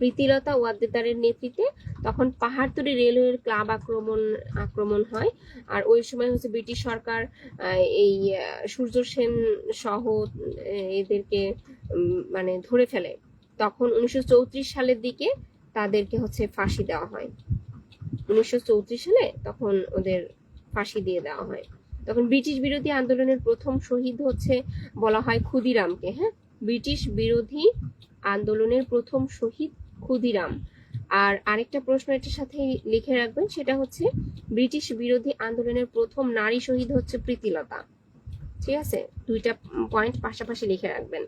প্রীতিলতা ওয়াদ্দেদারের নেতৃত্বে তখন পাহাড়তলী রেলওয়ের ক্লাব আক্রমণ হয়। আর ওই সময় হচ্ছে ব্রিটিশ সরকার এই সূর্য সেন সহ এদেরকে মানে ধরে ফেলে। তখন 1934 সালের দিকে তাদেরকে হচ্ছে ফাঁসি দেওয়া হয়। 1934 সালে তখন ওদের ফাঁসি দিয়ে দেওয়া হয়। তখন ব্রিটিশ বিরোধী আন্দোলনের প্রথম শহীদ হচ্ছে বলা হয় ক্ষুদিরামকে। হ্যাঁ, ব্রিটিশ বিরোধী আন্দোলনের প্রথম শহীদ ক্ষুদিরাম। আর আরেকটা প্রশ্ন এটার সাথে লিখে রাখবেন, সেটা হচ্ছে ব্রিটিশ বিরোধী আন্দোলনের প্রথম নারী শহীদ হচ্ছে প্রীতিলতা। ঠিক আছে, দুইটা পয়েন্ট পাশাপাশি লিখে রাখবেন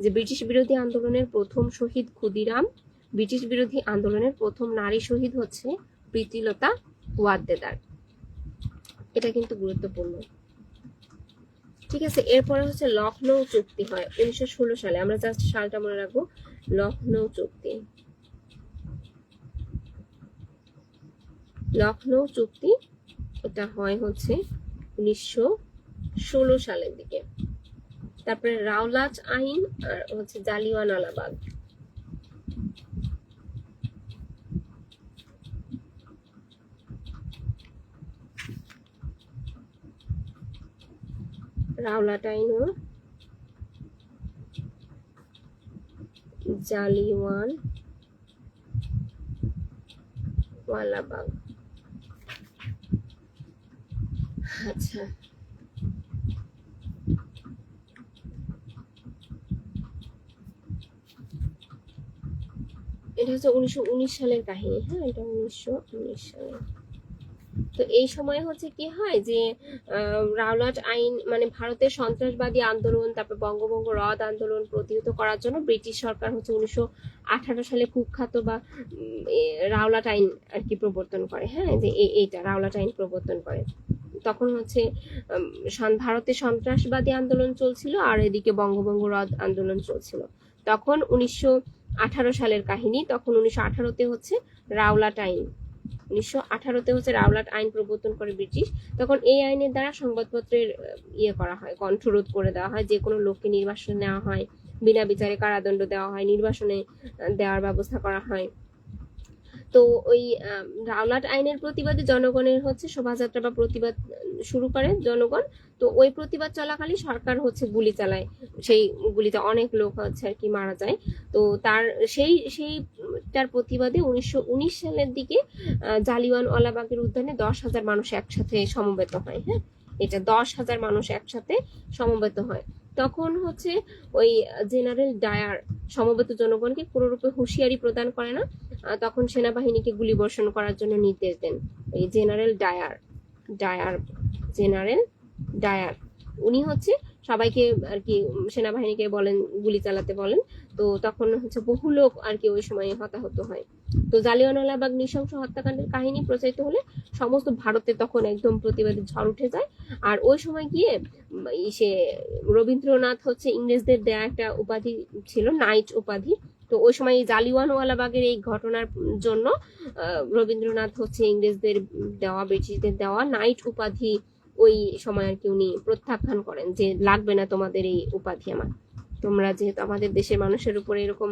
যে ব্রিটিশ বিরোধী আন্দোলনের প্রথম শহীদ ক্ষুদিরাম, ব্রিটিশ বিরোধী আন্দোলনের প্রথম নারী শহীদ হচ্ছে প্রীতিলতা ওয়াদ্দেদার। এটা কিন্তু গুরুত্বপূর্ণ। ঠিক আছে, এরপরে হচ্ছে লখনৌ চুক্তি হয় 1916 সালে। আমরা জাস্ট সালটা মনে রাখবো, লখনৌ চুক্তি এটা হয় হচ্ছে 1916 সালের দিকে। তারপরে রাওলাট আইন আর হচ্ছে জালিয়ানওয়ালাবাগ। রাওলাট আইন ও জালিয়ানওয়ালাবাগ। আচ্ছা, এটা হচ্ছে 1919 সালের কাহিনী। হ্যাঁ, এটা 1919 সালে। তো এই সময় হচ্ছে কি হয় যে রাওলাট আইন মানে ভারতের সন্ত্রাসবাদী আন্দোলন, তারপর বঙ্গভঙ্গ রদ আন্দোলন প্রতিহত করার জন্য ব্রিটিশ সরকার হচ্ছে 1918 সালে কুখ্যাত বা রাওলাট আইন আর কি প্রবর্তন করে। হ্যাঁ, যে এইটা রাওলাট আইন প্রবর্তন করে। তখন হচ্ছে ভারতে সন্ত্রাসবাদী আন্দোলন চলছিল আর এদিকে বঙ্গভঙ্গ রদ আন্দোলন চলছিল। তখন 1918 সালের কাহিনী, তখন 1918-তে হচ্ছে রাওলাট আইন 1918-তে হচ্ছে রাওলাট আইন প্রবর্তন করে ব্রিটিশ। তখন এই আইনের দ্বারা সংবাদপত্রের করা হয়, কণ্ঠরোধ করে দেওয়া হয়, যে কোনো লোককে নির্বাসনে নেওয়া হয়, বিনা বিচারে কারাদণ্ড দেওয়া হয়, নির্বাসনে দেওয়ার ব্যবস্থা করা হয়। তো ওই রাওলাট আইনের প্রতিবাদে জনগণের হচ্ছে শোভাযাত্রা বা প্রতিবাদ শুরু করে জনগণ। তো ওই প্রতিবাদ চলাকালীন সরকার হচ্ছে গুলি চালায়, সেই গুলিতে অনেক লোক হচ্ছে আর কি মারা যায়। তো তার সেইটার প্রতিবাদে 1919 সালের দিকে জালিয়ানওয়ালাবাগের উদ্যানে 10,000 মানুষ একসাথে সমবেত হয়। হ্যাঁ, এটা 10,000 মানুষ একসাথে সমবেত হয়। তখন হচ্ছে ওই জেনারেল ডায়ার সমবেত জনগণকে কোনোরূপে হুঁশিয়ারি প্রদান করে না, তখন সেনাবাহিনীকে গুলিবর্ষণ করার জন্য নির্দেশ দেন এই জেনারেল ডায়ার। উনি হচ্ছে সবাইকে আর কি সেনাবাহিনীকে বলেন গুলি চালাতে বলেন। তো তখন হচ্ছে বহু লোক আর কি ওই সময় হতাহত হয়। তো জালিয়ানওয়ালাবাগ নৃশংস হত্যাকাণ্ডের কাহিনী প্রচারিত হলে সমস্ত ভারতে তখন একদম প্রতিবাদের ঝড় উঠে যায়। আর ওই সময় গিয়ে সে রবীন্দ্রনাথ হচ্ছে ইংরেজদের দেয়া একটা উপাধি ছিল, নাইট উপাধি। তো ওই সময় জালিয়ানওয়ালাবাগের এই ঘটনার জন্য রবীন্দ্রনাথ হচ্ছে ইংরেজদের দেওয়া, ব্রিটিশদের দেওয়া নাইট উপাধি ওই সময় আর কি উনি প্রত্যাখ্যান করেন, যে লাগবে না তোমাদের এই উপাধি আমার, তোমরা যেহেতু আমাদের দেশের মানুষের উপরে এরকম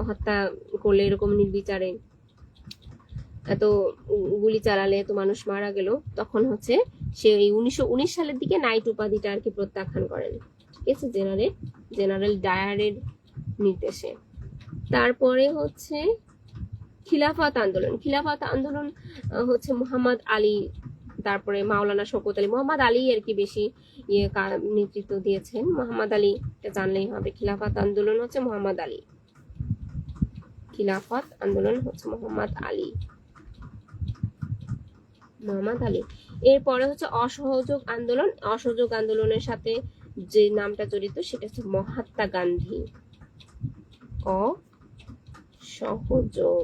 হত্যা করলে, এরকম নির্বিচারে এত গুলি চালালে, এত মানুষ মারা গেল, তখন হচ্ছে সে 1919 সালের দিকে নাইট উপাধিটা আর কি প্রত্যাখ্যান করেন। ঠিক আছে, জেনারেল ডায়ারের নির্দেশে। তারপরে হচ্ছে খিলাফত আন্দোলন হচ্ছে মোহাম্মদ আলী, তারপরে মাওলানা শওকত আলী, মোহাম্মদ আলী আর কি বেশি নেতৃত্ব দিয়েছেন। মোহাম্মদ আলী জানলেই হবে। খিলাফত আন্দোলন হচ্ছে মোহাম্মদ আলী। এরপরে হচ্ছে অসহযোগ আন্দোলনের সাথে যে নামটা জড়িত সেটা হচ্ছে মহাত্মা গান্ধী। অসহযোগ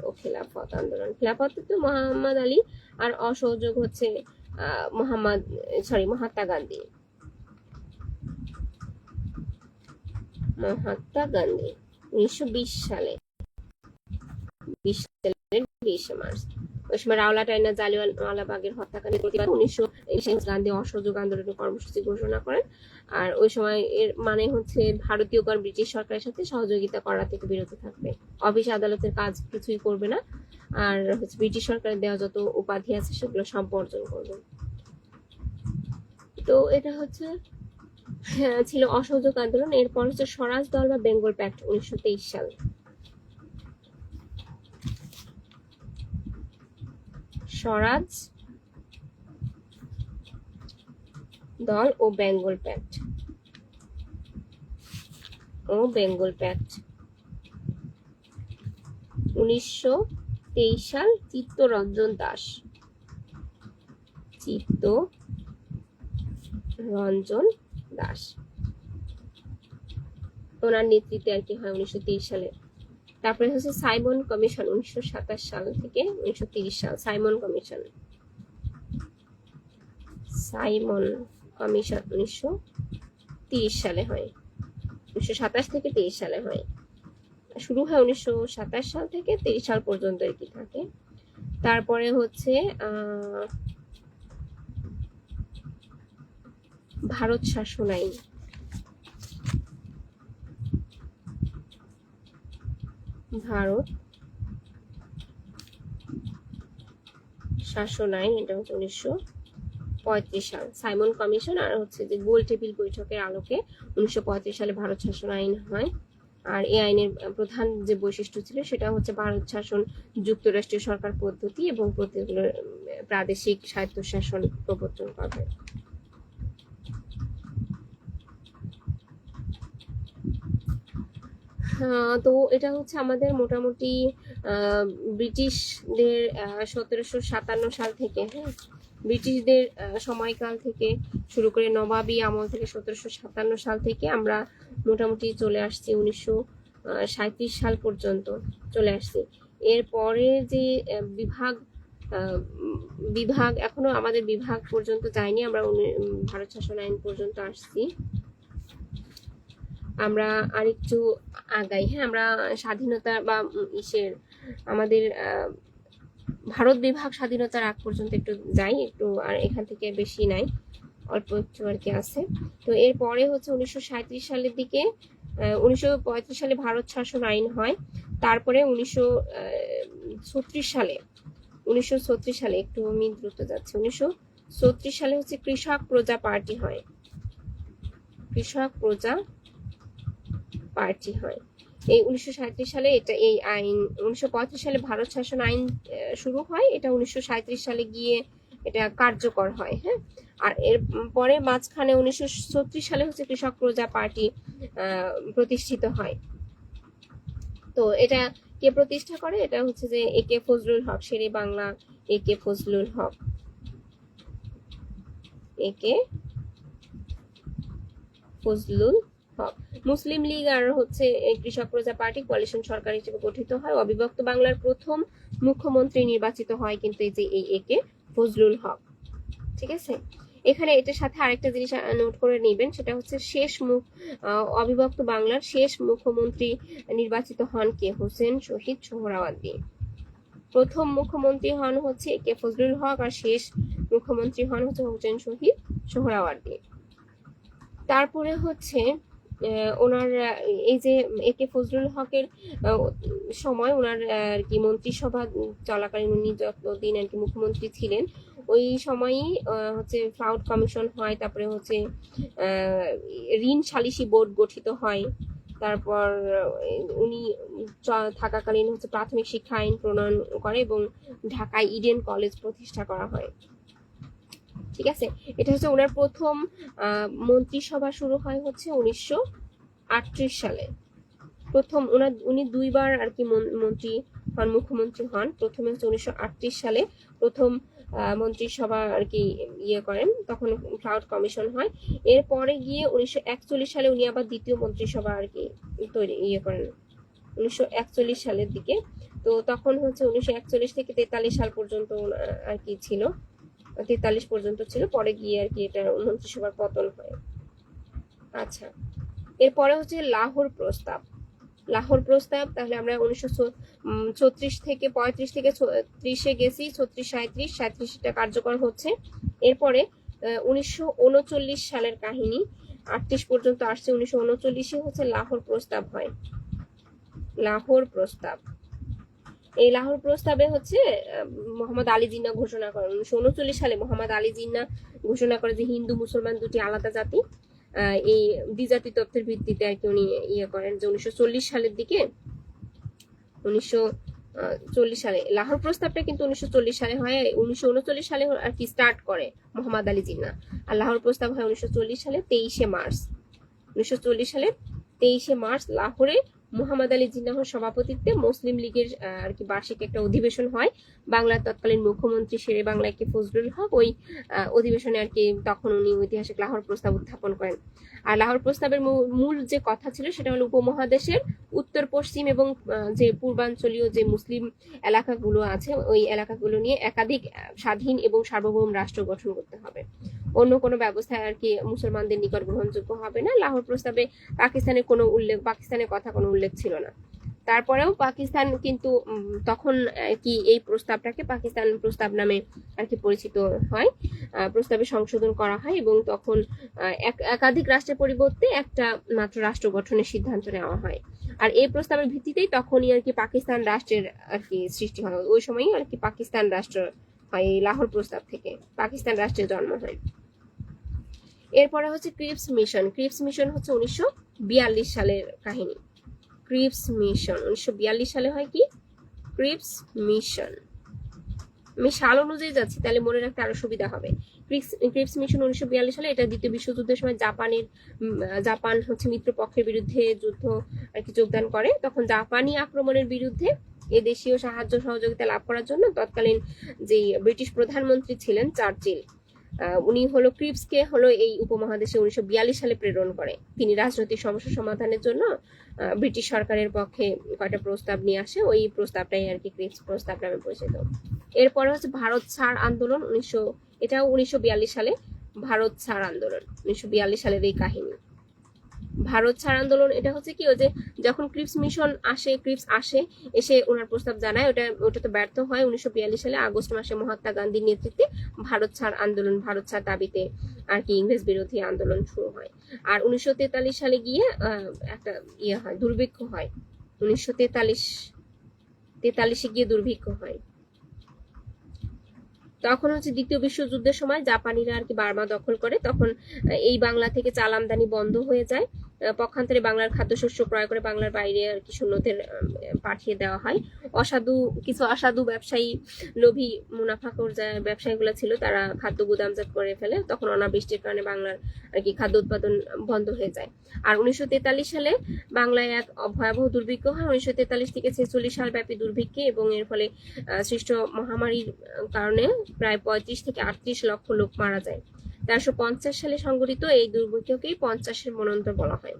ও খিলাফত আন্দোলন। খিলাফত তো মোহাম্মদ আলী, আর অসহযোগ হচ্ছে মহাত্মা গান্ধী। 1920 সালে 20 মার্চ ওই সময় রাওলাট আইন জালিয়ানওয়ালাবাগের হত্যাকাণ্ডের প্রতিবাদে 1920 গান্ধী অসহযোগ আন্দোলনের কর্মসূচি ঘোষণা করেন। আর ওই সময় এর মানে হচ্ছে ভারতীয়গণ ব্রিটিশ সরকারের সাথে সহযোগিতা করা থেকে বিরত থাকবে, অফিস আদালতের কাজ কিছুই করবে না, আর হচ্ছে ব্রিটিশ সরকারের দেওয়া যত উপাধি আছে সেগুলো সব বর্জন করবে। তো এটা হচ্ছে ছিল অসহযোগ আন্দোলন। এরপর হচ্ছে স্বরাজ দল বা বেঙ্গল প্যাক্ট 1923 সাল। স্বরাজ দল ও বেঙ্গল প্যাক্ট 1923 সাল। চিত্তরঞ্জন দাস ওনার নেতৃত্বে আর কি হয় 1923 সালে। তারপরে হচ্ছে সাইমন কমিশন 1927 সাল থেকে 1930 সাল। সাইমন কমিশন 1930 সালে হয়, 1927 থেকে 30 সালে হয়। শুরু হয় 1927 সাল থেকে 30 সাল পর্যন্ত আর কি থাকে। তারপরে হচ্ছে ভারত শাসন আইন। এটা হচ্ছে 1935 সাল। সাইমন কমিশন আর হচ্ছে যে গোল টেবিল বৈঠকের আলোকে 1935 সালে ভারত শাসন আইন হয়। আর এই আইনের প্রধান যে বৈশিষ্ট্য ছিল সেটা হচ্ছে ভারত শাসন যুক্তরাষ্ট্রীয় সরকার পদ্ধতি এবং প্রাদেশিক স্বায়ত্তশাসন প্রবর্তন করবে। তো এটা হচ্ছে আমাদের মোটামুটি ব্রিটিশদের 1757 সাল থেকে, হ্যাঁ, ব্রিটিশদের সময়কাল থেকে শুরু করে নবাবী আমল থেকে 1757 সাল থেকে আমরা মোটামুটি চলে আসছি 1937 সাল পর্যন্ত চলে আসছি। এরপরে যে বিভাগ এখনো আমাদের বিভাগ পর্যন্ত যায়নি, আমরা ভারত শাসন আইন পর্যন্ত আসছি। আমরা আরেকটু আগাই, হ্যাঁ, আমরা স্বাধীনতা বা ইসের আমাদের ভারত বিভাগ স্বাধীনতার আগ পর্যন্ত একটু যাই, একটু আর এখান থেকে বেশি নাই, অল্প একটু আর কি আছে। তো এরপরে হচ্ছে 1937 সালের দিকে 1935 সালে ভারত শাসন আইন হয়। তারপরে 1936 সালে 1936 সালে একটু আমি দ্রুত যাচ্ছি, 1936 সালে হচ্ছে কৃষক প্রজা পার্টি হয়, কৃষক প্রজা পার্টি হয়। এই 1937 সালে এটা এই আইন, 1935 সালে ভারত শাসন আইন শুরু হয়, এটা 1937 সালে গিয়ে এটা কার্যকর হয়, হ্যাঁ। আর এর পরে মাঝখানে 1936 সালে হচ্ছে কৃষক প্রজা পার্টি প্রতিষ্ঠিত হয়। তো এটা কে প্রতিষ্ঠা করে? এটা হচ্ছে যে এ কে ফজলুল হক, শেরে বাংলা এ কে ফজলুল হক, এ কে ফজলুল হক। মুসলিম লীগ আর হচ্ছে কৃষক প্রজা পার্টি কোয়ালিশন সরকার হিসেবে গঠিত হয়। অবিভক্ত বাংলার প্রথম মুখ্যমন্ত্রী নির্বাচিত হয় কিন্তু এই যে এই এ কে ফজলুল হক, ঠিক আছে। এখানে এটার সাথে আরেকটা জিনিস নোট করে নেবেন, সেটা হচ্ছে অবিভক্ত বাংলার শেষ মুখ্যমন্ত্রী নির্বাচিত হন কে? হোসেন শহীদ সোহরাওয়ার্দী। প্রথম মুখ্যমন্ত্রী হন হচ্ছে এ কে ফজলুল হক আর শেষ মুখ্যমন্ত্রী হন হচ্ছে হোসেন শহীদ সোহরাওয়ার্দী। তারপরে হচ্ছে ওনার এই যে এ কে ফজলুল হকের সময় ওনার আর কি মন্ত্রিসভা চলাকালীন উনি যতদিন আর কি মুখ্যমন্ত্রী ছিলেন ওই সময়ই হচ্ছে ফ্রাউড কমিশন হয়, তারপরে হচ্ছে ঋণ সালিসি বোর্ড গঠিত হয়। তারপর উনি থাকাকালীন হচ্ছে প্রাথমিক শিক্ষা আইন প্রণয়ন করে এবং ঢাকায় ইডেন কলেজ প্রতিষ্ঠা করা হয়, ঠিক আছে। এটা হচ্ছে ওনার প্রথম মন্ত্রিসভা শুরু হয় হচ্ছে 1938 সালে। প্রথম উনি দুইবার আর কি মন্ত্রী হন, মুখ্যমন্ত্রী হন। প্রথমে হচ্ছে 1938 সালে প্রথম মন্ত্রিসভা আর কি ইয়ে করেন, তখন ক্লাউড কমিশন হয়। এরপরে গিয়ে 1941 সালে উনি আবার দ্বিতীয় মন্ত্রিসভা আর কি ইয়ে করেন 1941 সালের দিকে। তো তখন হচ্ছে 1941 থেকে 43 সাল পর্যন্ত আর কি ছিল, 43 পর্যন্ত ছিল, পরে গিয়ে আর কি এটা মন্ত্রিসভার পতন হয়। আচ্ছা, এরপরে হচ্ছে লাহোর প্রস্তাব। লাহোর প্রস্তাব, তাহলে আমরা 1936 থেকে 35 থেকে 30-এ গেছি, 36, 37 এটা কার্যকর হচ্ছে। এরপরে 1939 সালের কাহিনী, 38 পর্যন্ত আসছে, 1939-এ হচ্ছে লাহোর প্রস্তাব হয়। লাহোর প্রস্তাব, এই লাহোর প্রস্তাবে হচ্ছে মোহাম্মদ আলী জিন্নাহ ঘোষণা করেন 1939 সালে। মোহাম্মদ আলী জিন্নাহ ঘোষণা করে যে হিন্দু মুসলমান দুটি আলাদা জাতি, এই দ্বিজাতি তত্ত্বের ভিত্তিতে আর কি উনি ইয়ে করেন যে 1940 সালের দিকে, 1940 সালে লাহোর প্রস্তাবটা কিন্তু 1940 সালে হয়, 1939 সালে আর কি স্টার্ট করে মোহাম্মদ আলী জিন্নাহ। আর লাহোর প্রস্তাব হয় 1940 সালে 23শে মার্চ। 1940 সালে 23শে মার্চ লাহোরে মোহাম্মদ আলী জিন্নাহর সভাপতিত্বে মুসলিম লীগের আর কি বার্ষিক একটা অধিবেশন হয়। বাংলার তৎকালীন মুখ্যমন্ত্রী শেরে বাংলা কে ফজলুল হক ওই অধিবেশনে আর কি তখন উনি ঐতিহাসিক লাহোর প্রস্তাব উত্থাপন করেন। আর লাহোর প্রস্তাবের মূল যে কথা ছিল সেটা হলো উপমহাদেশের উত্তর পশ্চিম এবং যে পূর্বাঞ্চলীয় যে মুসলিম এলাকাগুলো আছে ওই এলাকাগুলো নিয়ে একাধিক স্বাধীন এবং সার্বভৌম রাষ্ট্র গঠন করতে হবে। অন্য কোনো ব্যবস্থা আর কি মুসলমানদের নিকট গ্রহণযোগ্য হবে না। লাহোর প্রস্তাবে পাকিস্তানের কথা কোনো উল্লেখ ছিল না। তারপরেও পাকিস্তান কিন্তু তখন কি এই প্রস্তাবটাকে পাকিস্তান প্রস্তাব নামে আর কি পরিচিত হয়। প্রস্তাবে সংশোধন করা হয় এবং তখন একাধিক রাষ্ট্রের পরিবর্তে একটা মাত্র রাষ্ট্র গঠনের সিদ্ধান্ত নেওয়া হয়। আর এই প্রস্তাবের ভিত্তিতেই তখনই আর কি পাকিস্তান রাষ্ট্রের আর কি সৃষ্টি হয়। ওই সময়ই আর কি পাকিস্তান রাষ্ট্র হয়, এই লাহোর প্রস্তাব থেকে পাকিস্তান রাষ্ট্রের জন্ম হয়। এরপরে হচ্ছে ক্রিপস মিশন। ক্রিপস মিশন হচ্ছে 1942 সালের কাহিনী। ক্রিপস মিশন 1942 সালে হয় কি ক্রিপস মিশন। আমি সাল অনুযায়ী যাচ্ছি তাহলে মনে রাখতে আরো সুবিধা হবে। ক্রিপস মিশন 1942 সালে, এটা দ্বিতীয় বিশ্বযুদ্ধের সময় জাপান হচ্ছে মিত্রপক্ষের বিরুদ্ধে যুদ্ধ আর কি যোগদান করে। তখন জাপানি আক্রমণের বিরুদ্ধে এ দেশীয় সাহায্য সহযোগিতা লাভ করার জন্য তৎকালীন যে ব্রিটিশ প্রধানমন্ত্রী ছিলেন চার্চিল, উনি হলো ক্রিপসকে হলো এই উপমহাদেশে 1942 সালে প্রেরণ করে। তিনি রাজনৈতিক সমস্যা সমাধানের জন্য ব্রিটিশ সরকারের পক্ষে কয়টা প্রস্তাব নিয়ে আসে, ওই প্রস্তাবটাই আর কি ক্রিপস প্রস্তাব নামে পরিচিত। এরপরে হচ্ছে ভারত ছাড় আন্দোলন, এটাও 1942 সালে ভারত ছাড় আন্দোলন, 1942 সালের এই কাহিনী। ভারত ছাড় আন্দোলন এটা হচ্ছে কি, ওই যে যখন ক্রিপস মিশন আসে, ক্রিপস আসে, এসে ওনার প্রস্তাব জানায়, ওটা তো ব্যর্থ হয় 1942 সালে আগস্ট মাসে মহাত্মা গান্ধীর নেতৃত্বে ভারত ছাড় আন্দোলন, ভারত ছাড় দাবিতে আর কি ইংরেজ বিরোধী আন্দোলন শুরু হয়। আর 1943 সালে গিয়ে একটা হয়, দুর্ভিক্ষ হয়। 1943 গিয়ে দুর্ভিক্ষ হয়। তখন হচ্ছে দ্বিতীয় বিশ্বযুদ্ধের সময় জাপানিরা আর কি বার্মা দখল করে, তখন এই বাংলা থেকে চাল আমদানি বন্ধ হয়ে যায়। পক্ষান্তরে বাংলার খাদ্যশস্য ক্রয় করে বাংলার বাইরে আর কি শূন্যদের পাঠিয়ে দেওয়া হয়। কিছু অসাধু ব্যবসায়ী, লোভী মুনাফাখোর ব্যবসায়ীগুলো ছিল, তারা খাদ্য গুদামজাত করে ফেলে। তখন অনাবৃষ্টির কারণে বাংলার আর কি খাদ্য উৎপাদন বন্ধ হয়ে যায়। আর 1943 সালে বাংলায় এক ভয়াবহ দুর্ভিক্ষ হয়। 1943 থেকে 46 সাল ব্যাপী দুর্ভিক্ষে এবং এর ফলে সৃষ্ট মহামারীর কারণে প্রায় 35 থেকে 38 লক্ষ লোক মারা যায়। 1350 সালে সংঘটিত এই দুর্ভিক্ষকেই 50-এর মন্বন্তর বলা হয়।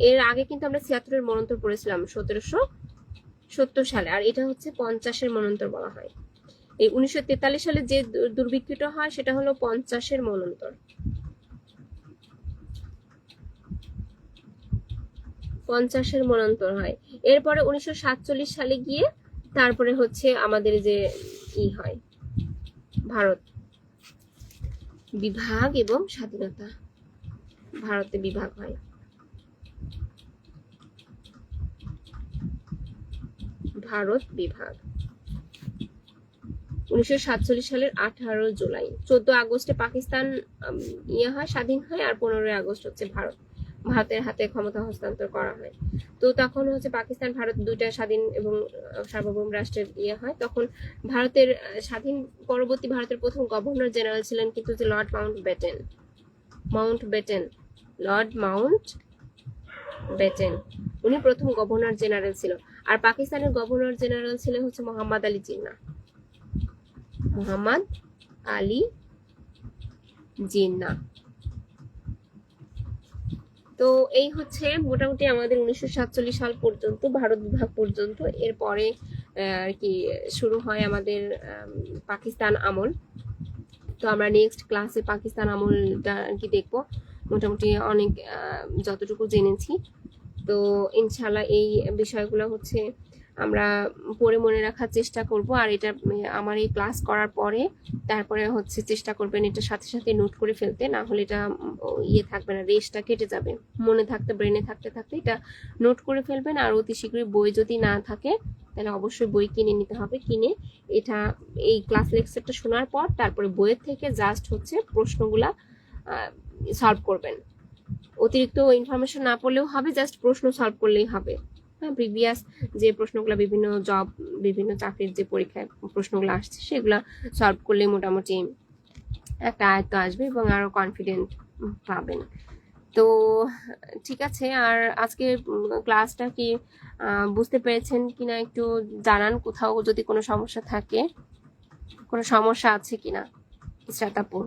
এর আগে কিন্তু আমরা 76-এর মন্বন্তর পড়েছিলাম 1770 সালে, আর এটা হচ্ছে 50-এর মন্বন্তর বলা হয়। এই 1943 সালে যে দুর্ভিক্ষটা হয় সেটা হলো 50-এর মন্বন্তর। 50-এর মন্বন্তর হয়। এরপরে 1947 সালে গিয়ে তারপরে হচ্ছে আমাদের যে হয় ভারত বিভাগ এবং স্বাধীনতা, ভারতে বিভাগ হয়। ভারত বিভাগ 1947 সালের 18 জুলাই। 14 আগস্টে পাকিস্তান হয়, স্বাধীন হয়। আর 15 আগস্ট হচ্ছে ভারতের হাতে ক্ষমতা হস্তান্তর করা হয়। তো তখন হচ্ছে পাকিস্তান ভারত দুইটা স্বাধীন এবং সার্বভৌম রাষ্ট্রের হয়। তখন ভারতের স্বাধীন পরবর্তী ভারতের প্রথম গভর্নর জেনারেল ছিলেন কিন্তু যে লর্ড মাউন্ট ব্যাটেন, উনি প্রথম গভর্নর জেনারেল ছিল। আর পাকিস্তানের গভর্নর জেনারেল ছিলেন হচ্ছে মোহাম্মদ আলী জিন্নাহ। তো এই হচ্ছে মোটামুটি আমাদের 1947 সাল পর্যন্ত, ভারত বিভাগ পর্যন্ত। এরপরে আর কি শুরু হয় আমাদের পাকিস্তান আমল। তো আমরা নেক্সট ক্লাসে পাকিস্তান আমলটা আর কি দেখবো। মোটামুটি অনেক যতটুকু জেনেছি, তো ইনশাল্লাহ এই বিষয়গুলো হচ্ছে আমরা পড়ে মনে রাখার চেষ্টা করব। আর এটা আমার এই ক্লাস করার পরে তারপরে হচ্ছে চেষ্টা করবেন এটা সাথে সাথে নোট করে ফেলতে, না হলে এটা থাকবে না, রেসটা কেটে যাবে। মনে থাকতে, ব্রেনে থাকতে থাকতে এটা নোট করে ফেলবেন। আর অতি শীঘ্রই বই যদি না থাকে তাহলে অবশ্যই বই কিনে নিতে হবে। কিনে এটা এই ক্লাস লেকচারটা শোনার পর তারপরে বইয়ের থেকে জাস্ট হচ্ছে প্রশ্নগুলা সলভ করবেন। অতিরিক্ত ইনফরমেশন না পড়লেও হবে, জাস্ট প্রশ্ন সলভ করলেই হবে। হ্যাঁ, প্রিভিয়াস যে প্রশ্নগুলো বিভিন্ন চাকরির যে পরীক্ষায় প্রশ্নগুলো আসছে সেগুলো সলভ করলে মোটামুটি একটা আয়ত্ত আসবে এবং আরো কনফিডেন্ট পাবেন। তো ঠিক আছে। আর আজকে ক্লাসটা কি বুঝতে পেরেছেন কিনা একটু জানান। কোথাও যদি কোনো সমস্যা থাকে, কোনো সমস্যা আছে কিনা ইসরাত আপু?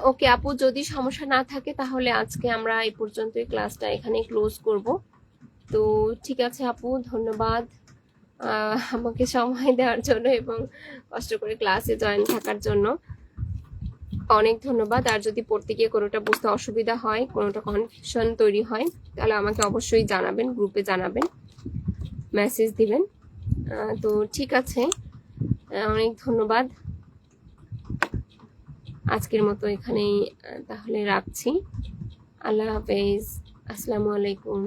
ওকে আপু, যদি সমস্যা না থাকে তাহলে আজকে আমরা এই পর্যন্তই ক্লাসটা এখানে ক্লোজ করব। তো ঠিক আছে আপু, ধন্যবাদ আমাকে সময় দেওয়ার জন্য এবং কষ্ট করে ক্লাসে জয়েন থাকার জন্য অনেক ধন্যবাদ। আর যদি পড়তে গিয়ে কোনোটা বুঝতে অসুবিধা হয়, কোনোটা কনফিউশন তৈরি হয়, তাহলে আমাকে অবশ্যই জানাবেন, গ্রুপে জানাবেন, মেসেজ দিবেন। তো ঠিক আছে, অনেক ধন্যবাদ। আজকের মতো এখানেই তাহলে রাখছি। আল্লাহ হাফেজ, আসসালামু আলাইকুম।